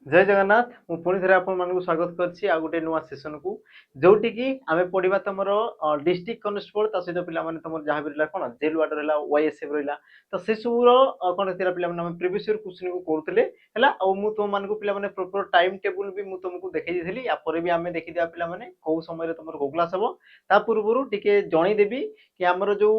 जय जगन्नाथ मु पुणी थे आपण मानक स्वागत करछि आ गोटे नुआ सेशन को जोटी की आमे पढिबा तमरो डिस्ट्रिक्ट कॉन्स्टेबल ता सहित पिला माने तमर जहां भी रहला कोन जेल वार्डर रहला वाईएसएफ रहला तो से सब रो कोन तेरा पिला माने प्रीवियस ईयर क्वेश्चन को करथले हला आ मु तो मानक पिला माने प्रॉपर टाइम टेबल भी मु तुमको देखै दिथली या पर भी आमे देखि दिया पिला माने को समय रे तमर को क्लास हबो ता पूर्वरु टिके जणी देबी कि हमर जो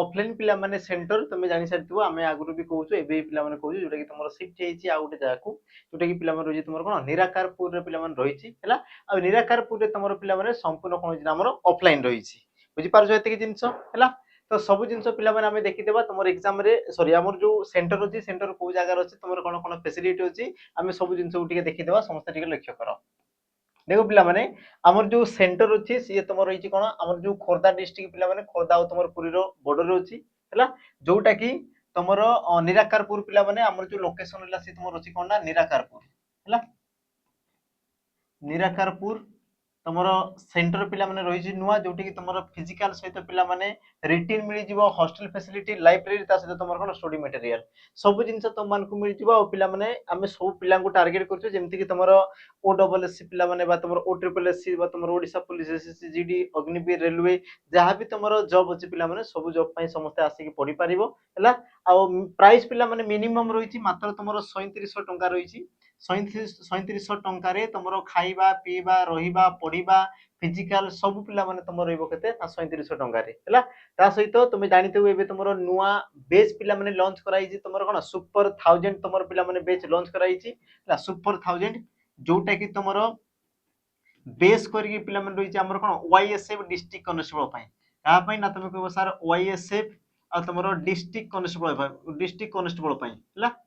ऑफलाइन पिला माने सेंटर तमे जानि सारथिबो आमे आगुरु भी कहउछु एबे पिला माने कहउछु जोटा कि तमर शिफ्ट हेछि आ गोटे जागा को जोटा कि पिला रही तुम कौन निराकारपुर रे पिला रही आ निराकारपुर रे तुम पिला संपूर्ण कौन होमर ऑफलाइन रही बुझीपार ये जिनस है तो सब जिन पिला आम देखीदेवा तुम एग्जाम रे सॉरी आमर जो सेंटर अच्छी सेंटर को जगार अच्छे तुम कौन कौन फैसिलिटी अच्छी आम सब जिन देखीदेवा समस्त लक्ष्य कर देखो पिला माने आमर जो सेंटर अच्छी सी तुम रही कौन आमर जो खोर्धा डिस्ट्रिक्ट पिला खोर्धा और तुम पुरी बॉर्डर अच्छी है जोटा कि तुम निराकारपुर पिला माने आमर जो लोकेशन रहा सी तुम अच्छी कौन ना निराकारपुर है निराकारपुर तुमर सेंटर पिला माने रही नुआ जोटी कि तुमर फिजिकल सहित पिला माने रिटिन मिल जिवो हॉस्टल फैसिलिटी लाइब्रेरी ता सहित तुमर कोन स्टडी मटेरियल सब जिंस तुम मान को मिल जिवो पिला माने आमे सब पिला को टारगेट करछो जेमति कि तुमर ओ डबल एस सी पिला माने बा तुमर ओ ट्रिपल एस सी बा तुमर Odisha police SSC GD Agniveer railway जहां भी तुमर जॉब अछि पिला माने सब जॉब पई समस्त आसी कि पढी परिबो हला आ प्राइस पिला माने मिनिमम रही मात्र तुमर 3700 टंका रही 3700 टंका रे तुमर खाइबा पीबा रहिबा पढ़िबा फिजिकल सब पिला माने तुम रहइबो केते 3700 टंका रे हला ता सहित तुम जानिथबो एबे तुमर नुआ बेच पिला माने लॉन्च कराइछि तुमर कोन सुपर 1000 तुमर पिला माने बेच लॉन्च कराइछि हला सुपर 1000 जोटा कि तुमर बेस करके पिला माने रहिछि हमर कोन वाईएसएफ डिस्ट्रिक्ट कॉन्स्टेबल पई का पई ना तुम कहबो सर वाईएसएफ आ तुमर डिस्ट्रिक्ट कॉन्स्टेबल पई हला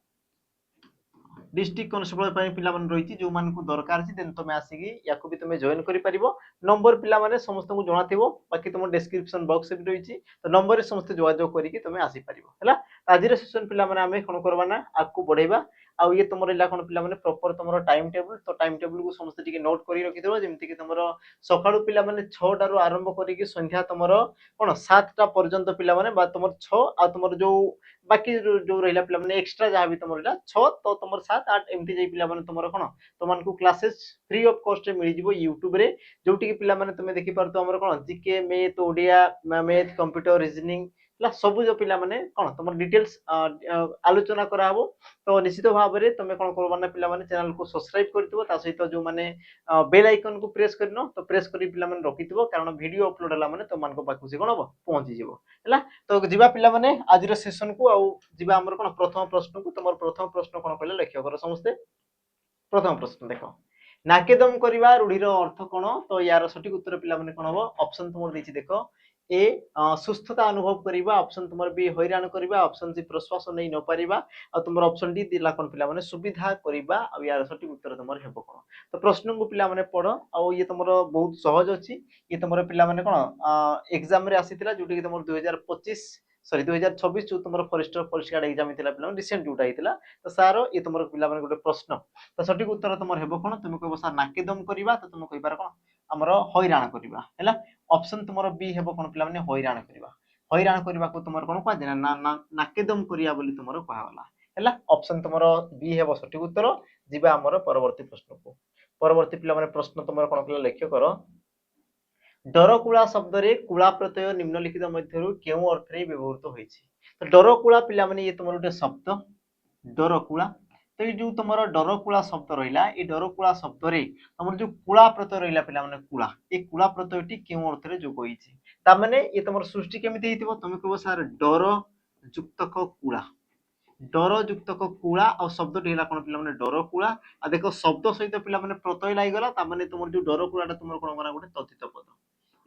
डिस्ट्रिक्ट कॉन्स्टेबल पिला रही जो मान दरकार देन तुम आसिकी या भी तुम जॉइन कर नंबर पिला माने समस्त को जना थिबो बाकी तुम डिस्क्रिप्शन बॉक्स भी रही तो नंबर रे समस्त जोगाजोग करके तुम आसी परिबो हला आज सेशन पिला माने आमे कोन करबा ना आकु बढ़ेबा आ ये तुम रहा कौन पिला माने प्रॉपर तुम टाइम टेबल तो टाइम टेबल को समस्त टिके नोट कर रखिदेव जमती कि तुम सकाळु पिला माने 6टा रु आरंभ करके संध्या तुम कौन 7टा पर्यंत पिला माने बा तुम 6 आ तुम जो बाकी जो रहिला पिला माने एक्स्ट्रा जहां भी तुम रहिला 6 तो तुम 7 8 एमती जाई पिला माने तुम कौन तुमन को क्लासेस फ्री ऑफ कॉस्ट रे मिल जिवो YouTube रे जोटी कि पिला माने तुमे देखि पारतो हमर कौन GK math Odia math computer reasoning सब जो पिला माने कौन तुम डिटेल्स आलोचना करा हबो तो निश्चित भाव में तुम कौन करबा ना पिला माने चैनल को सब्सक्राइब करथिबो ता सहित जो माने बेल आइकन को प्रेस करनो तो प्रेस करी पिला माने रखिथिबो कारण वीडियो अपलोड हला माने तुम को पाखु से कोन हबो पहुंची जिवो हला तो जिबा पिला माने आज रो सेशन को आउ जिबा हमर कोन प्रथम प्रश्न को तुमर प्रथम प्रश्न कोन कहले लक्ष्य करो समस्ते प्रथम प्रश्न देखो नाकेदम करबा रूढ़ीर अर्थ कोन तो यार सठिक उत्तर पिला माने कोन हबो ऑप्शन तुमर देछि देखो ए सुस्थता अनुभव करबा ऑप्शन तुमर बी हैरान करबा ऑप्शन सी प्रश्वास नै न पारिबा आ तुमर ऑप्शन डी दिला कोन पिला माने सुविधा करबा आ यार सठिक उत्तर तुमर हेबो कोन तो प्रश्न को पिला माने पढो आ ये तुमर बहुत सहज अछि ये तुमर पिला माने कोन एग्जाम रे आसीतिला जोटी कि तुमर 2025 सॉरी 2026 जो तुमर फॉरेस्टर फॉरेस्ट गार्ड एग्जाम हितला पिला रिसेंट जोटा हितला तो सारो ये तुमर पिला माने गोटे प्रश्न तो सठिक उत्तर तुमर हेबो कोन तुम कहबो सर नाकेदम करबा तो तुम कहिबार कोन हमर हैरान करबा हैला ऑप्शन तुमर बी हेबो कोन पिला माने हैरान करबा को तुमर कोन कहै ना ना नाकेदम करिया बोली तुमर कहला हैला ऑप्शन तुमर बी हेबो सठिक उत्तर जिबा हमर परवर्ती प्रश्न को परवर्ती पिला माने प्रश्न तुमर कोन पिला लक्ष्य करो डरकुला शब्द रे कुला प्रत्यय निम्नलिखित मध्यरु केउ अर्थ रे व्यवहृत होईछि तो डरकुला पिला माने ये तुमर उटे शब्द डरकुला तो ये जो तुम डरकुला शब्द रहा ये डरकुला शब्द रे तुम जो कुला प्रत्यय रहा पिला माने कुला ये कुला प्रत्ययटी क्यों अर्थ रे जोग होईछि ता माने ये तुम सृष्टि केमिति हेतिबो तुम कहबो सर डर युक्तक कुला डर युक्तक कुला और शब्दटी हैला कोन पिला माने डर कुला आ देखो शब्द सहित पिला माने प्रत्यय लागि गला ता माने तुम जो डर कुलाटा तुम कोन बना गोटे तथित पद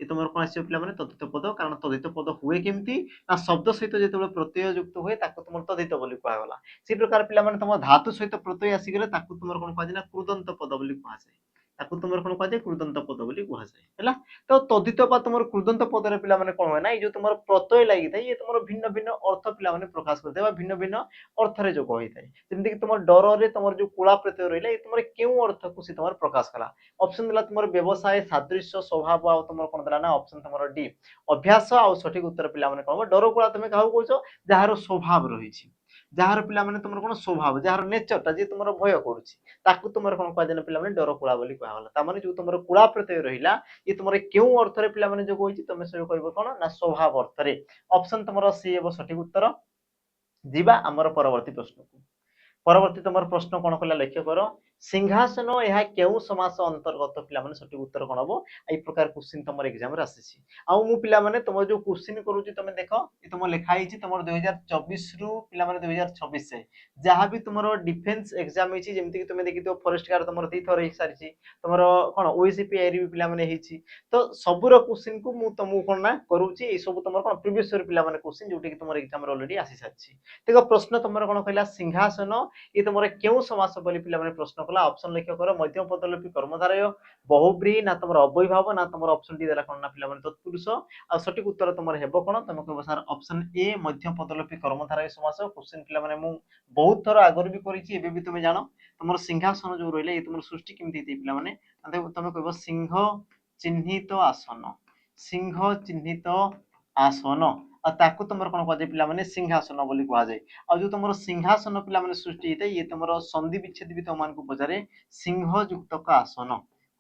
ये तुम कोन आसी पिला माने तथित पद कारण तथित पद हुए केमिति ना शब्द सहित जेतेबेले प्रत्यय युक्त हुए ताको तुम तथित बोली कहला गला से प्रकार पिला माने तुम धातु सहित प्रत्यय आसी गले ताको तुम कोन कहै ना कृदंत पद बोली कहै छै ताको तुम कोन कहै कृदंत पद बोली कहै छै हैला तो तथित पद तुम कृदंत पद रे पिला माने कोन होय ना ये जो तुम प्रत्यय लागि थाए ये तुम भिन्न भिन्न अर्थ पिला माने प्रकाश करते बा भिन्न भिन्न अर्थ रे जोग होई थाए जेमति कि तुम डर रे तुम जो कुला प्रत्यय रहिला ये तुम केउ अर्थ को से तुम प्रकाश कला ऑप्शन दिला तुम व्यवसाय सादृश्य स्वभाव आ तुम कोन दिला ना ऑप्शन तुम डी अभ्यास आ सठिक उत्तर पिला माने कोन डर कुला तुम काहू कहछो जहार स्वभाव रहिछि ଯାହାର ପିଲାମାନେ ତୁମର କଣ ସ୍ୱଭାବ ଯାହାର ନେଚରଟା ଯେ ତୁମର ଭୟ କରୁଛି ତାକୁ ତୁମର କଣ କୁହାଯାଏ ନା ପିଲାମାନେ ଡର କୁଳା ବୋଲି କୁହାଗଲା। ତାମାନେ ଯୋଉ ତୁମର କୁଳା ପ୍ରତ୍ୟୟ ରହିଲା ଏ ତୁମର କେଉଁ ଅର୍ଥରେ ପିଲାମାନେ ଯୋଗ ହୋଇଛି ତମେ ସବୁ କହିବ କଣ ନା ସ୍ୱଭାବ ଅର୍ଥରେ। ଅପସନ ତୁମର ସି ହେବ ସଠିକ ଉତ୍ତର। ଯିବା ଆମର ପରବର୍ତ୍ତୀ ପ୍ରଶ୍ନକୁ। ପରବର୍ତ୍ତୀ ତୁମର ପ୍ରଶ୍ନ କଣ କଲା ଲକ୍ଷ୍ୟ କର। सिंहासन यह केउ समास अंतर्गत पिलाने सठिक उत्तर कौन हम ये प्रकार क्वेश्चन तुम एग्जाम आसी आउ मु पिलाने तुम जो क्वेश्चन करूँ तुम देख ये तुम लिखाई तुम 2024 रु पिलाने 2026 से जहाँ भी तुम डिफेन्स एग्जाम होती जमीक तुम देखी फॉरेस्ट गार्ड तुम 2 थर हो सारी तुम कौन ओसीपीआई भी पिलाने तो सबूर क्वेश्चन को मुझे तुमको कौन ना करुच्ची सब तुम कौन प्रिवियस पिलाने क्वेश्चन जोटा कि तुम एग्जाम अलरेडी आसी सारी देख प्रश्न तुम कौन कहला सिंहासन ये तुम क्यों समास बोली पिलाने प्रश्न कला ऑप्शन लिख कर मध्यम पदलोपी कर्मधारय बहुब्रीहि ना तुम अव्ययभाव ना तुम ऑप्शन डी देला कौन ना पिलाने तत्पुरुष आ सठिक उत्तर तुम हेबो कौन तुम कहबो सर ऑप्शन ए मध्यम पदलोपी कर्मधारय समास क्वेश्चन पिलाने मु बहुत थर आगर भी करिछि एबे भी तुम जानो तुम सिंहासन जो रहिले ये तुम सृष्टि केमती हेतै पिलाने तुम कहबो सिंह चिह्नित आसन सिंह चिह्नित आसन ताकू तुम कौन कह पिलाने सिंहासन बोली कहुए आ जो तुम सिंहासन पिलाने सृष्टि होता है ये तुम संधि विच्छेद भी तुम पचारे सिंह युक्त आसन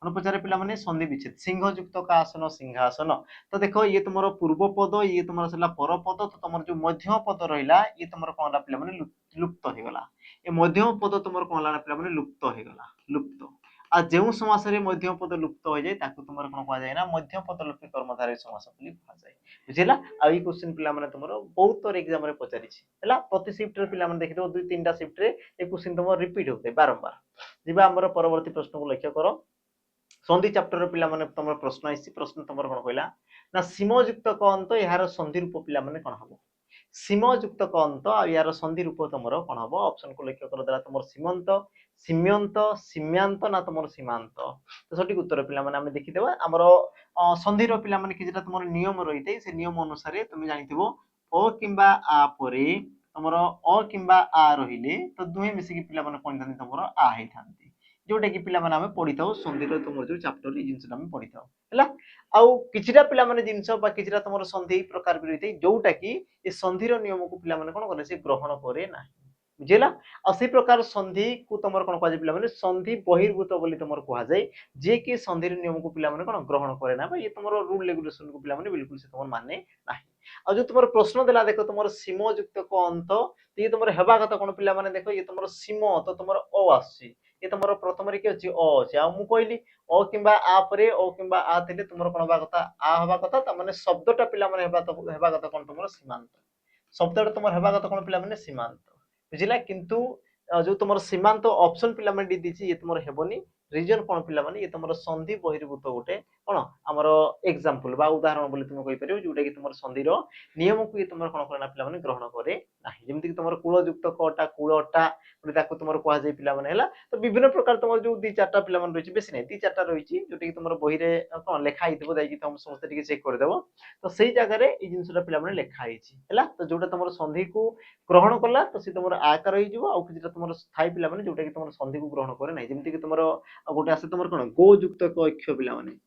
कौन पचारे पिलाने संधि विच्छेद सिंह युक्त आसन सिंहासन तो देख ये तुम पूर्व पद ये तुम पर पद तो तुम जो मध्य पद रहा ये तुम कौन पिलाने लुप्त होगला ये मध्यम पद तुम कौन पिलाने लुप्त होगला लुप्त आ जो समास मध्यम पद लुप्त हो जाए तुम कौन कहुए ना मध्यम पदलोपी कर्मधारय समास बोली कहुए बुझेगा आ ये क्वेश्चन पिलाने तुम बहुत थर एग्जाम रे पचारि प्रति शिफ्ट रे पिलाने देखिए 2-3 टा शिफ्ट रे ये क्वेश्चन तुम रिपीट होते बारंबार जीवा आमर परवर्ती प्रश्न को लक्ष्य कर संधि चैप्टर पिलाने तुम प्रश्न आई प्रश्न तुम कौन कहला ना सीमयुक्त अंत यार संधि रूप पिलाने कौन हम सीमयुक्त अंत आ यार संधि रूप तुम कौन हम ऑप्शन को लक्ष्य कर तुम सीमंत सीम्यंत सीम्यांत ना तुम सीमांत तो सठिक उत्तर पिलाने आम देखीदेवा आमर संधिर पिलाने किछिटा तुम नियम रही है से नियम अनुसार तुम जानिथिबो अ किंबा आ परे तुमर अ किंबा आ रहिले तो दुहे मिसिकी पिलाने कोन थांती तुमर आ हे थांती जोटा कि पिलाने आम पढ़ी था संधिर तुम जो चैप्टर जिनसा आम पढ़ी था है आउ किछिटा पिलाने जिनस बा किछिटा तुमर संधि प्रकार भी रही जोटा कि ये संधिर नियम को पिलाने कोन करे से ग्रहण करे ना बुझेला असी प्रकार संधि को तुम कौन कह पिलाने संधि बहिर्भूत बोली तुम कहुए जे कि संधि नियम को पिलाने कौन ग्रहण करे ना ये तुम रूल रेगुलेशन को पिलाने बिल्कुल से तुम माने ना आ जो तुम प्रश्न देला देख तुम सीमयुक्त अंत तो ये तुम हेबा कथा कौन पिलाने देख ये तुम सीम तो तुम अ आसी ये तुम प्रथम किए अच्छी अ अच्छे आ कहली अ किंबा आ परे अ किंबा आ थे तुम कौन हवा कथा आ हवा कथा तमाने शब्दटा पिलाने हेबा कथा कौन तुम सीमांत शब्दटा तुम हेबा कथा कौन पिलाने सीमांत बुझिला किंतु जो तुम सीमांत ऑप्शन पिलाने ये तुम हेबनी रिजन कौन पिलाने ये तुम संधि बहिर्भूत गोटे कौन आमर एग्जांपल बा उदाहरण बोली तुम कहि परियो जोटा कि तुम संधिर नियम को ये तुम कौन करना पिलाने ग्रहण करे नाही जेमति कि तुम कूलयुक्त कटा कूलटा ताको तुम कह जाय पिलाने हला तो विभिन्न प्रकार तुम जो 2-4टा पिलाने रही बेसी नहीं 2-4टा रही जोटा कि तुम बही रे कौन लिखा हिथबो जाई तुम समस्त टिके चेक कर देबो तो सेही जगह रे ई जिंसटा पिलाने लिखा हिची हला तो जोटा तुम संधि को ग्रहण कला तो सी तुम आकार हो तुम स्थायी पिलाने जोटा कि तुम संधि को ग्रहण करे ना जमीक तुम गोटे आसे तुम कौन गोयुक्त क अक्ष पिलाने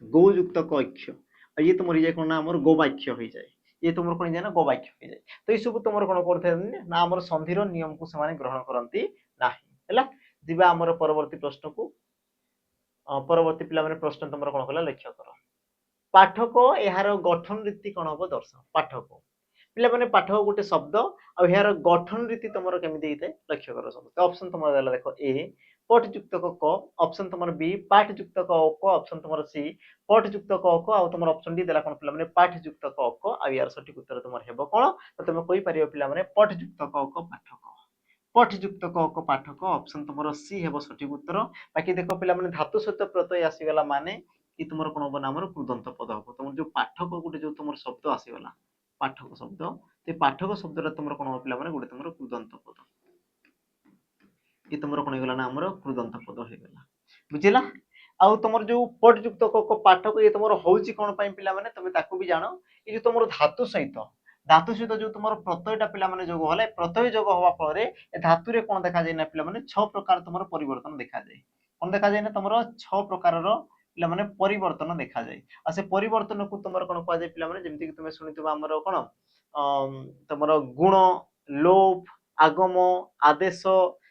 गोयुक्त क अक्ष ये तुम जाए कौन ना गोवाक्य हो जाए ये तुम कौन जाए ना गोवाक्य हो जाए तो ये सब तुम कौन करते ना आम संधिर नियम को से ग्रहण करती ना जीवा आमर परवर्ती प्रश्न को परवर्ती पिलाने प्रश्न तुम कौन कला लक्ष्य कर पाठक यार गठन रीति कौन हम दर्शाओ पाठक पिलाने पाठक गोटे शब्द आ यार गठन रीति तुम केमी लक्ष्य कर समस्त ऑप्शन तुम देख ए पटयुक्त क ऑप्शन तुम बी पाठयुक्त क ऑप्शन तुम सी पटयुक्त क आ तुम ऑप्शन डी देला कौन पिलाने पाठयुक्त क आ यार सठिक उत्तर तुम हेबो कौन तो तुम कहि परियो पिलाने पटयुक्त क पाठक पटयुक्त क पाठक ऑप्शन तुम सी हेबो सठिक उत्तर बाकी देखो पिलाने धातु सहित प्रत्यय आसीगला माने कि तुम कौन हम नाम कृदंत पद हम तुम जो पाठक गोटे जो तुम शब्द आसीगला पाठक शब्द तो पाठक शब्द तुम कौन हम पिलाने गोटे तुम कृदंत पद ये तुम कौन होगा ना आमर कृदंत पद होगा बुझेगा आउ तुम जो पटयुक्त क पाठक ये तुम हूँ कौन पिलाने तुम ताकू भी जान ये जो तुम धातु सहित जो तुम प्रत्ययटा पिलाने जोग है प्रत्यय जोग हवा फल धातु रे कौन देखा जाए ना पिलाने 6 प्रकार तुम परिवर्तन देखा जाए कौन देखा जाए ना तुम 6 प्रकार पिलाने परिवर्तन देखा जाए आ से परिवर्तन को तुम कौन कह जाए पिलाने जमीक तुम शुणी आमर कौन तुम गुण ଲୋପ, ଆଗମ, ଆଦେଶ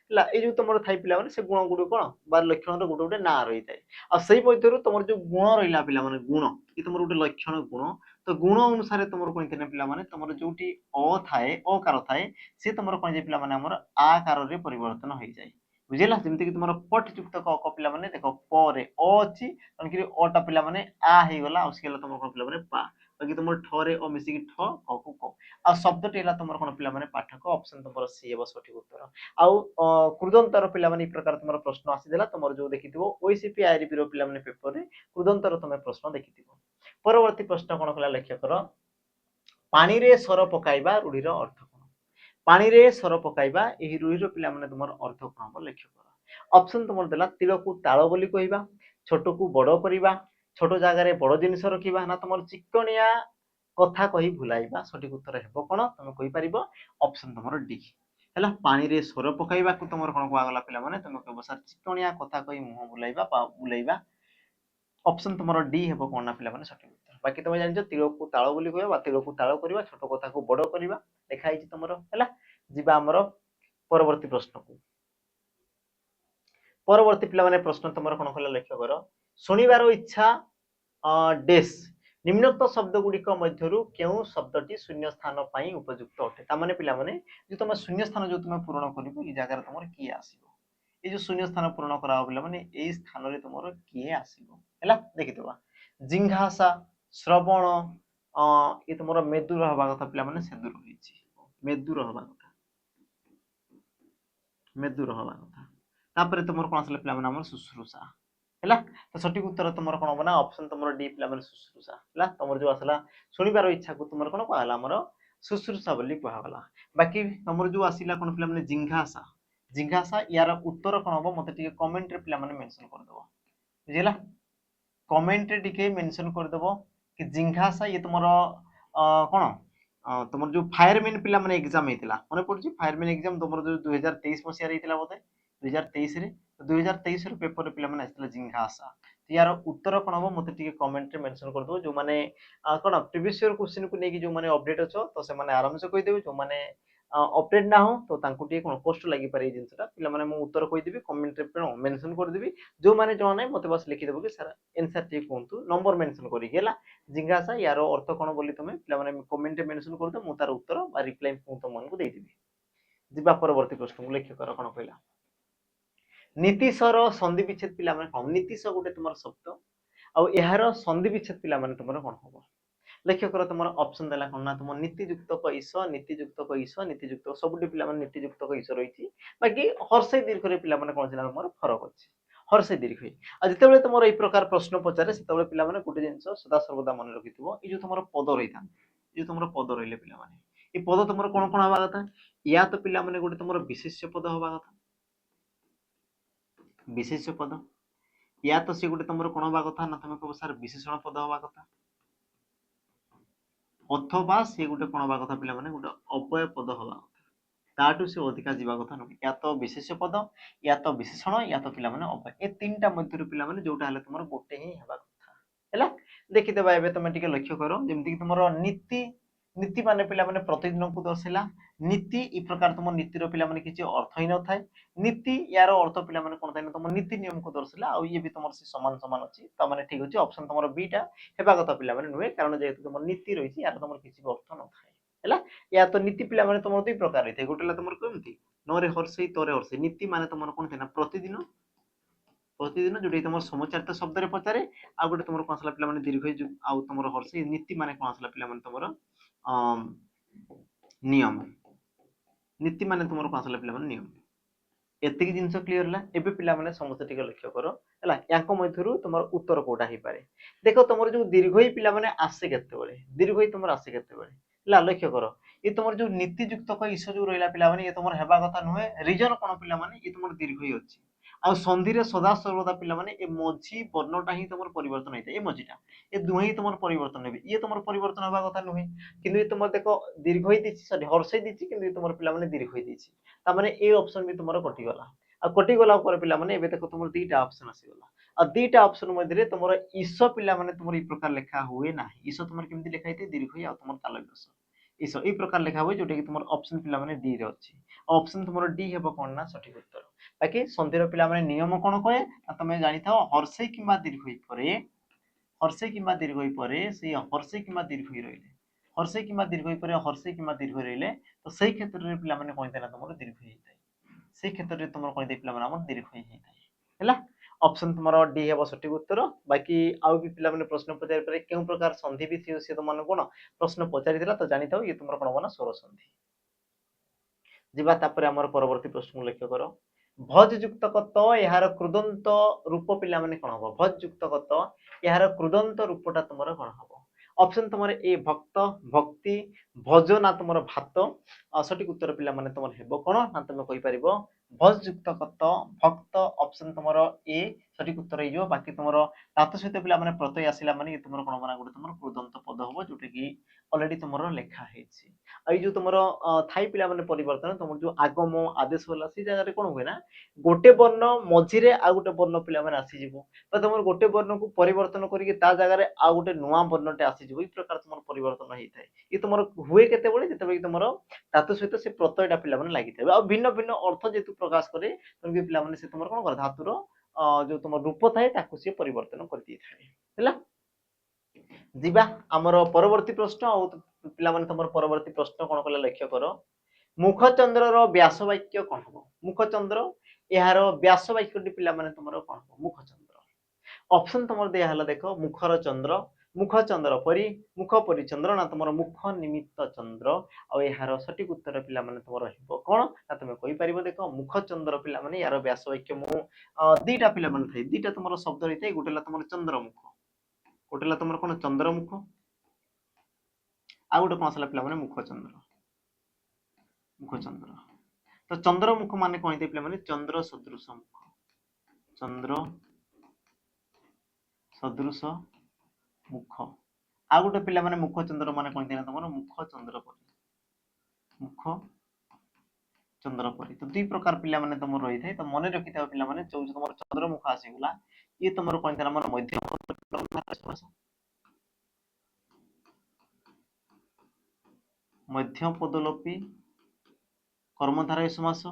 ହେଲା ଏଇ ଯୋଉ ତମର ଥାଇ ପିଲାମାନେ ସେ ଗୁଣ ଗୁଡିକ କଣ ବା ଲକ୍ଷଣର ଗୋଟେ ଗୋଟେ ନାଁ ରହିଥାଏ। ଆଉ ସେଇ ମଧ୍ୟରୁ ତମର ଯୋଉ ଗୁଣ ରହିଲା ପିଲାମାନେ ଗୁଣ କି ତମର ଗୋଟେ ଲକ୍ଷଣ ଗୁଣ ତ ଗୁଣ ଅନୁସାରେ ତମର କଣ ହେଇଥାଏ ପିଲାମାନେ ତମର ଯୋଉଠି ଥାଏ ଅକାର ଥାଏ ସେ ତମର କଣ ଯାଏ ପିଲାମାନେ ଆମର ଆ କାରରେ ପରିବର୍ତ୍ତନ ହେଇଯାଏ। ବୁଝିଲା ଯେମିତି କି ତମର ପଟ ଯୁକ୍ତ କ ପିଲାମାନେ ଦେଖ ପରେ ଅ ଅଛି ତେଣୁକରି ଅ ଟା ପିଲାମାନେ ଆ ହେଇଗଲା ଆଉ ସେ ହେଲା ତମର କଣ ପିଲାମାନେ ପା ବାକି ତମର ଠରେ ଅ ମିଶିକି ଠ କ କୁ କ ଆଉ ଶବ୍ଦଟି ହେଲା ତମର କଣ ପିଲାମାନେ ପାଠକ ଅପସନ ତମର ସି ହେବ ସଠିକ ଉତ୍ତର। ଆଉ କୃଦନ୍ତର ପିଲାମାନେ ଏଇ ପ୍ରକାର ତମର ପ୍ରଶ୍ନ ଆସିଥିଲା ତମର ଯୋଉ ଦେଖିଥିବ ଓଇସିପି ଆଇଆରବି ର ପିଲାମାନେ ପେପରରେ କୃଦନ୍ତର ତମେ ପ୍ରଶ୍ନ ଦେଖିଥିବ। ପରବର୍ତ୍ତୀ ପ୍ରଶ୍ନ କଣ କଲା ଲକ୍ଷ୍ୟ କର ପାଣିରେ ସର ପକାଇବା ରୂଢିର ଅର୍ଥ କଣ? ପାଣିରେ ସର ପକାଇବା ଏହି ରୂଢିର ପିଲାମାନେ ତମର ଅର୍ଥ କଣ ହବ ଲକ୍ଷ୍ୟ କର। ଅପସନ ତମର ଦେଲା ତୀରକୁ ତାଳ ବୋଲି କହିବା, ଛୋଟକୁ ବଡ କରିବା, ଛୋଟ ଜାଗାରେ ବଡ ଜିନିଷ ରଖିବା ନା ତମର ଚିକଣିଆ କଥା କହି ଭୁଲାଇବା ସଠିକ ଉତ୍ତର ହେବ କଣ ତମେ କହିପାରିବ ଅପସନ ତମର ଡି ହେଲା ପାଣିରେ ସର ପକାଇବାକୁ ତମର କଣ କୁହାଗଲା ପିଲାମାନେ ତମେ କହିବ ସାର୍ ଚିକଣିଆ କଥା କହି ମୁହଁ ବୁଲାଇବା ବା ବୁଲେଇବା ଅପସନ ତମର ଡି ହେବ କଣ ନା ପିଲାମାନେ ସଠିକ ଉତ୍ତର। ବାକି ତମେ ଜାଣିଛ ତୀରକୁ ତାଳ ବୋଲି କହିବା ବା ତୀରକୁ ତାଳ କରିବା ଛୋଟ କଥାକୁ ବଡ କରିବା ଲେଖା ହେଇଛି ତମର ହେଲା। ଯିବା ଆମର ପରବର୍ତ୍ତୀ ପ୍ରଶ୍ନକୁ। ପରବର୍ତ୍ତୀ ପିଲାମାନେ ପ୍ରଶ୍ନ ତମର କଣ କଲା ଲକ୍ଷ୍ୟ କର ଶୁଣିବାର ଇଚ୍ଛା ଡେସ୍ ନିମ୍ନୋକ୍ତ ଶବ୍ଦ ଗୁଡିକ ମଧ୍ୟରୁ କେଉଁ ଶବ୍ଦଟି ଶୂନ୍ୟ ସ୍ଥାନ ପାଇଁ ଉପଯୁକ୍ତ ଅଟେ ତାମାନେ ପିଲାମାନେ ଯୋଉ ତମେ ଶୂନ୍ୟ ସ୍ଥାନ ଯୋଉ ତମେ ପୂରଣ କରିବ ଏଇ ଜାଗାରେ ତମର କିଏ ଆସିବ ଏଇ ଯୋଉ ଶୂନ୍ୟ ସ୍ଥାନ ପୂରଣ କରାହବ ପିଲାମାନେ ଏଇ ସ୍ଥାନରେ ତମର କିଏ ଆସିବ ହେଲା ଦେଖିଦେବା ଜିଙ୍ଘାସା ଶ୍ରବଣ ଏ ତମର ମେଦୁର ହବା କଥା ପିଲାମାନେ ସେଦୁର ହେଇଛି ମେଦୁର ହବା କଥା ମେଦୁର ହବା କଥା ତାପରେ ତମର କଣ ଆସିଲା ପିଲାମାନେ ଆମର ଶୁଶ୍ରୂଷା ହେଲା ତ ସଠିକ ଉତ୍ତର ତମର କଣ ହବ ନା ଅପସନ ତମର ଡି ପିଲାମାନେ ଶୁଶ୍ରୂଷା ହେଲା ତମର ଯୋଉ ଆସିଲା ଶୁଣିବାର ଇଚ୍ଛାକୁ ତମର କଣ କୁହାଗଲା ଆମର ଶୁଶ୍ରୂଷା ବୋଲି କୁହାଗଲା। ବାକି ତମର ଯୋଉ ଆସିଲା କଣ ପିଲାମାନେ ଜିଙ୍ଘାସା ଜିଙ୍ଘାସା ୟାର ଉତ୍ତର କଣ ହବ ମତେ ଟିକେ କମେଣ୍ଟ ରେ ପିଲାମାନେ ମେନସନ କରିଦବ ବୁଝିଲା କମେଣ୍ଟ ରେ ଟିକେ ମେନସନ କରିଦବ କି ଜିଙ୍ଘାସା ଇଏ ତମର କଣ ତମର ଯୋଉ ଫାୟାରମ୍ୟାନ ପିଲାମାନେ ଏକ୍ଜାମ ହେଇଥିଲା ମନେ ପଡୁଛି ଫାୟାରମ୍ୟାନ ଏକ୍ଜାମ ତମର ଯୋଉ 2023 ମସିହାରେ ହେଇଥିଲା ବୋଧେ 2023 ରେ 2023 ର ପେପରରେ ପିଲାମାନେ ଆସିଥିଲା ଜିଙ୍ଘାସା यार उत्तर कौन हम मत कमेंट रे मेंशन कर दो जो माने कौन प्रीवियस ईयर क्वेश्चन को लेके जो माने अपडेट अच्छो तो से माने आराम से कहि देबे जो माने अपडेट ना हो तो तांको टी कोन कष्ट लागि पारे ए जिंसटा पिला माने मु उत्तर कहि देबी कमेंट रे मेंशन कर देबी जो माने जो नै मते बस लिखि देबो कि सर आंसर टी कोंतु नंबर मेंशन करी गेला जिंगासा यार अर्थ कोन बोली तुमे पिला माने कमेंट रे मेंशन कर दो मु तार उत्तर बा रिप्लाई मु तुमन को देई देबी जिबा परवर्ती प्रश्न को लेख्य कर कोन कहला नीतिशर संधि विच्छेद पिला माने कोन नीतिश गोटे तुमर शब्द आ यार संधि विच्छेद पिला माने तुमर कोन होबो लक्ष्य कर तुम ऑप्शन देला कोन ना तुम नीतियुक्त कईस नीतियुक्त सबुटी पिला माने नीतियुक्त कईस रहिछि बाकी हर्षै दीर्घ रे पिला माने कोन छिना तुमर फरक अछि हर्षै दीर्घ आ जतेबेले तुमर ए प्रकार प्रश्न पचारे सेतेबेले पिला माने गोटे जिंस सदा सर्वदा मन रखिथिबो ए जो तुमर पद रहिता ए तुमर पद रहिले पिला माने ए पद तुमर कोन कोन हवा कथा या तो पिला माने गोटे तुमर विशेष्य पद हवा कथा विशेष्य पद या तो से गोटे तुमर कोन हवा कथा ना तुम कहबो सर विशेषण पद हवा कथा अथवा से गोटे कोन हवा कथा पिला माने गोटे अव्यय पद हवा कथा ताटू से अधिका जीवा कथा न या तो विशेष्य पद या तो विशेषण या तो पिला माने अव्यय ए तीनटा मध्यरु पिला माने जोटा हले तुमर गोटे ही हवा कथा हैला देखि देबा एबे तुम टिके लक्ष्य करो जेमति कि तुमर नीति नीति माने पिला माने प्रतिदिन को दर्शिला नीति ई प्रकार तुम नीति रो पिला माने किछि अर्थ ही न थाए नीति यार अर्थ पिला माने कोन थाए तुम नीति नियम को दर्शिला आ ये भी तुमर से समान समान अछि त माने ठीक अछि ऑप्शन तुमर बी टा हेबा कथा पिला माने नुहे कारण जेहेतु तुम नीति रहिछि यार तुमर किछि अर्थ न थाए हैला या तो नीति पिला माने तुमर दुई प्रकार रहिथे गोटेला तुमर केमति नरे हर्षै तरे हर्षै नीति माने तुमर कोन थाए ना प्रतिदिन प्रतिदिन जोटे तुम समचारित शब्द रे पचारे आ गोटे तुम कौन आसला पिला दीर्घ आउ तुम हर्ष नीति माने कौन आसला पिला तुम नियम नीति माने तुम कौन आसला पिला नियम एतिक जिंस क्लियर है एबे पिला माने समस्त टिके लक्ष्य करो हला यांको मध्यरु तुमर उत्तर कोटा ही पारे देखो तुमर जो दीर्घई पिला माने आसे केते बेले दीर्घई तुमर आसे केते बेले हला लक्ष्य करो ये तुमर जो नीति युक्त को ईश जो रहला पिला माने ये तुमर हेबा कथा नुहे रीजन कोन पिला माने ये तुमर दीर्घई अछि आ संधि रे सदा सर्वदा पिला माने ए मझी वर्णटा ही तुमर परिवर्तन होइते ए मझीटा ए दुही तुमर परिवर्तन हेबे ये तुमर परिवर्तन हेबा कथा नुहे किंतु ये तुमर देखो दीर्घई दिछि सॉरी हर्षई दिछि किंतु ये तुमर पिला माने दीर्घई दिछि ता माने ए ऑप्शन भी तुमर कटि गला आ कटि गला पर पिला माने एबे देखो तुमर दुईटा ऑप्शन आसी गला आ दुईटा ऑप्शन मध्ये तुमर ईश पिला माने तुमर ई प्रकार लेखा हुए नाही ईश तुमर केमति लेखा हिते दीर्घई आ तुमर तालव्यस ଏଇ ପ୍ରକାର ଲେଖା ହୁଏ ଯୋଉଟା କି ତୁମର ଅପସନ ପିଲାମାନେ ଡି ରେ ଅଛି। ଅପସନ ତୁମର ଡି ହେବ କଣ ନା ସଠିକ ଉତ୍ତର। ବାକି ସନ୍ଧିର ପିଲାମାନେ ନିୟମ କଣ କହେ ନା ତମେ ଜାଣିଥାଅ ହର୍ଷେଇ କିମ୍ବା ଦୀର୍ଘଇ ପରେ ହର୍ଷେଇ କିମ୍ବା ଦୀର୍ଘଇ ପରେ ସେଇ ହର୍ଷେଇ କିମ୍ବା ଦୀର୍ଘଇ ରହିଲେ ହର୍ଷେଇ କିମ୍ବା ଦୀର୍ଘଇ ପରେ ହର୍ଷେଇ କିମ୍ବା ଦୀର୍ଘଇ ରହିଲେ ତ ସେଇ କ୍ଷେତ୍ରରେ ପିଲାମାନେ କହିଥାଏ ନା ତମର ଦୀର୍ଘଇ ହେଇଥାଏ। ସେଇ କ୍ଷେତ୍ରରେ ତମର କହିଥାଏ ପିଲାମାନେ ଆମର ଦୀର୍ଘଇ ହେଇଥାଏ ହେଲା। ଅପସନ ତୁମର ଡି ହେବ ସଠିକ ଉତ୍ତର। ବାକି ଆଉ ବି ପିଲାମାନେ ପ୍ରଶ୍ନ ପଚାରି ପାରେ କେଉଁ ପ୍ରକାର ସନ୍ଧି ବି ସେ ତମମାନଙ୍କୁ କଣ ପ୍ରଶ୍ନ ପଚାରିଥିଲା ତ ଜାଣିଥାଉ ଇଏ ତୁମର କଣ ହବ ନା ସ୍ୱର ସନ୍ଧି। ଯିବା ତାପରେ ଆମର ପରବର୍ତ୍ତୀ ପ୍ରଶ୍ନକୁ ଲକ୍ଷ୍ୟ କର। ଭଜ ଯୁକ୍ତକ ତ ଏହାର କୃଦନ୍ତ ରୂପ ପିଲାମାନେ କଣ ହବ? ଭଜ ଯୁକ୍ତକ ତ ଏହାର କୃଦନ୍ତ ରୂପଟା ତୁମର କଣ ହବ? ଅପସନ ତୁମର ଏ ଭକ୍ତ, ଭକ୍ତି, ଭଜ ନା ତୁମର ଭାତ। ସଠିକ ଉତ୍ତର ପିଲାମାନେ ତୁମର ହେବ କଣ ନା ତୁମେ କହିପାରିବ ଭଜ ଯୁକ୍ତକ ତ ଭକ୍ତ। ଅପସନ ତୁମର ଏ ସଠିକ ଉତ୍ତର ହେଇଯିବ। ବାକି ତୁମର ତାତ ସହିତ ପିଲାମାନେ ପ୍ରତ୍ୟୟ ଆସିଲା ମାନେ ଏ ତୁମର କଣ ହବ ନା ଗୋଟେ ତୁମର କୃଦନ୍ତ ପଦ ହବ ଯୋଉଟା କି ଅଲରେଡି ତୁମର ଲେଖା ହେଇଛି। ଆଉ ଏଇ ଯୋଉ ତୁମର ଥାଇ ପିଲାମାନେ ପରିବର୍ତ୍ତନ ତୁମର ଯୋଉ ଆଗମ ଆଦେଶ ହେଲା ସେଇ ଜାଗାରେ କଣ ହୁଏ ନା ଗୋଟେ ବର୍ଣ୍ଣ ମଝିରେ ଆଉ ଗୋଟେ ବର୍ଣ୍ଣ ପିଲାମାନେ ଆସିଯିବ ବା ତୁମର ଗୋଟେ ବର୍ଣ୍ଣକୁ ପରିବର୍ତ୍ତନ କରିକି ତା ଜାଗାରେ ଆଉ ଗୋଟେ ନୂଆ ବର୍ଣ୍ଣଟେ ଆସିଯିବ। ଏଇ ପ୍ରକାର ତୁମର ପରିବର୍ତ୍ତନ ହେଇଥାଏ। ଇଏ ତୁମର ହୁଏ କେତେବେଳେ ଯେତେବେଳେ ତୁମର ଧାତୁ ସହିତ ସେ ପ୍ରତ୍ୟୟଟା ପିଲାମାନେ ଲାଗିଥାଏ ଆଉ ଭିନ୍ନ ଭିନ୍ନ ଅର୍ଥ ଯେହେତୁ ପ୍ରକାଶ କରେ ତେଣୁ ପିଲାମାନେ ସେ ତୁମର କଣ କରେ ଧାତୁର ଯୋଉ ତୁମର ରୂପ ଥାଏ ତାକୁ ସିଏ ପରିବର୍ତ୍ତନ କରିଦେଇଥାଏ ହେଲା। ଯିବା ଆମର ପରବର୍ତ୍ତୀ ପ୍ରଶ୍ନ ଆଉ ପିଲାମାନେ ତମର ପରବର୍ତ୍ତୀ ପ୍ରଶ୍ନ କଣ କଲେ ଲକ୍ଷ୍ୟ କର। ମୁଖଚନ୍ଦ୍ରର ବ୍ୟାସ ବାକ୍ୟ କଣ ହବ? ମୁଖଚନ୍ଦ୍ର ଏହାର ବ୍ୟାସ ବାକ୍ୟଟି ପିଲାମାନେ ତମର କଣ ହବ? ମୁଖଚନ୍ଦ୍ର। ଅପସନ ତମର ଦିଆ ହେଲା ଦେଖ ମୁଖର ଚନ୍ଦ୍ର, ମୁଖ ଚନ୍ଦ୍ର ପରି, ମୁଖ ପରି ଚନ୍ଦ୍ର ନା ତମର ମୁଖ ନିମିତ୍ତ ଚନ୍ଦ୍ର। ଆଉ ଏହାର ସଠିକ ଉତ୍ତର ପିଲାମାନେ ତମର ହେବ କଣ ନା ତମେ କହିପାରିବ ଦେଖ ମୁଖ ଚନ୍ଦ୍ର ପିଲାମାନେ ଏହାର ବ୍ୟାସ ବାକ୍ୟ ମୁଁ ଦିଟା ପିଲାମାନେ ଥାଏ ଦିଟା ତମର ଶବ୍ଦ ହେଇଥାଏ ଗୋଟେ ହେଲା ତମର ଚନ୍ଦ୍ରମୁଖ ଗୋଟେ ହେଲା ତମର କଣ ଚନ୍ଦ୍ରମୁଖ ଆଉ ଗୋଟେ କଣ ଆସିଲା ପିଲାମାନେ ମୁଖଚନ୍ଦ୍ର। ମୁଖଚନ୍ଦ୍ର ତ ଚନ୍ଦ୍ରମୁଖ ମାନେ କଣ ହେଇଥାଏ ପିଲାମାନେ ଚନ୍ଦ୍ର ସଦୃଶ ମୁଖ, ଚନ୍ଦ୍ର ସଦୃଶ ମୁଖ। ଆଉ ଗୋଟେ ପିଲାମାନେ ମୁଖଚନ୍ଦ୍ର ମାନେ କଣ ହେଇଥାଏ ତମର ମୁଖ ଚନ୍ଦ୍ର ପରି, ମୁଖ ଚନ୍ଦ୍ର ପରି। ତ ଦୁଇ ପ୍ରକାର ପିଲାମାନେ ତମର ରହିଥାଏ ତ ମନେ ରଖିଥାଅ ପିଲାମାନେ ଯୋଉ ତମର ଚନ୍ଦ୍ରମୁଖ ଆସିଗଲା ଇଏ ତମର କଣ ହେଇଥାଏ ଆମର ମଧ୍ୟମ ପଦଲୋପୀ କର୍ମଧାରୟ ସମାସ।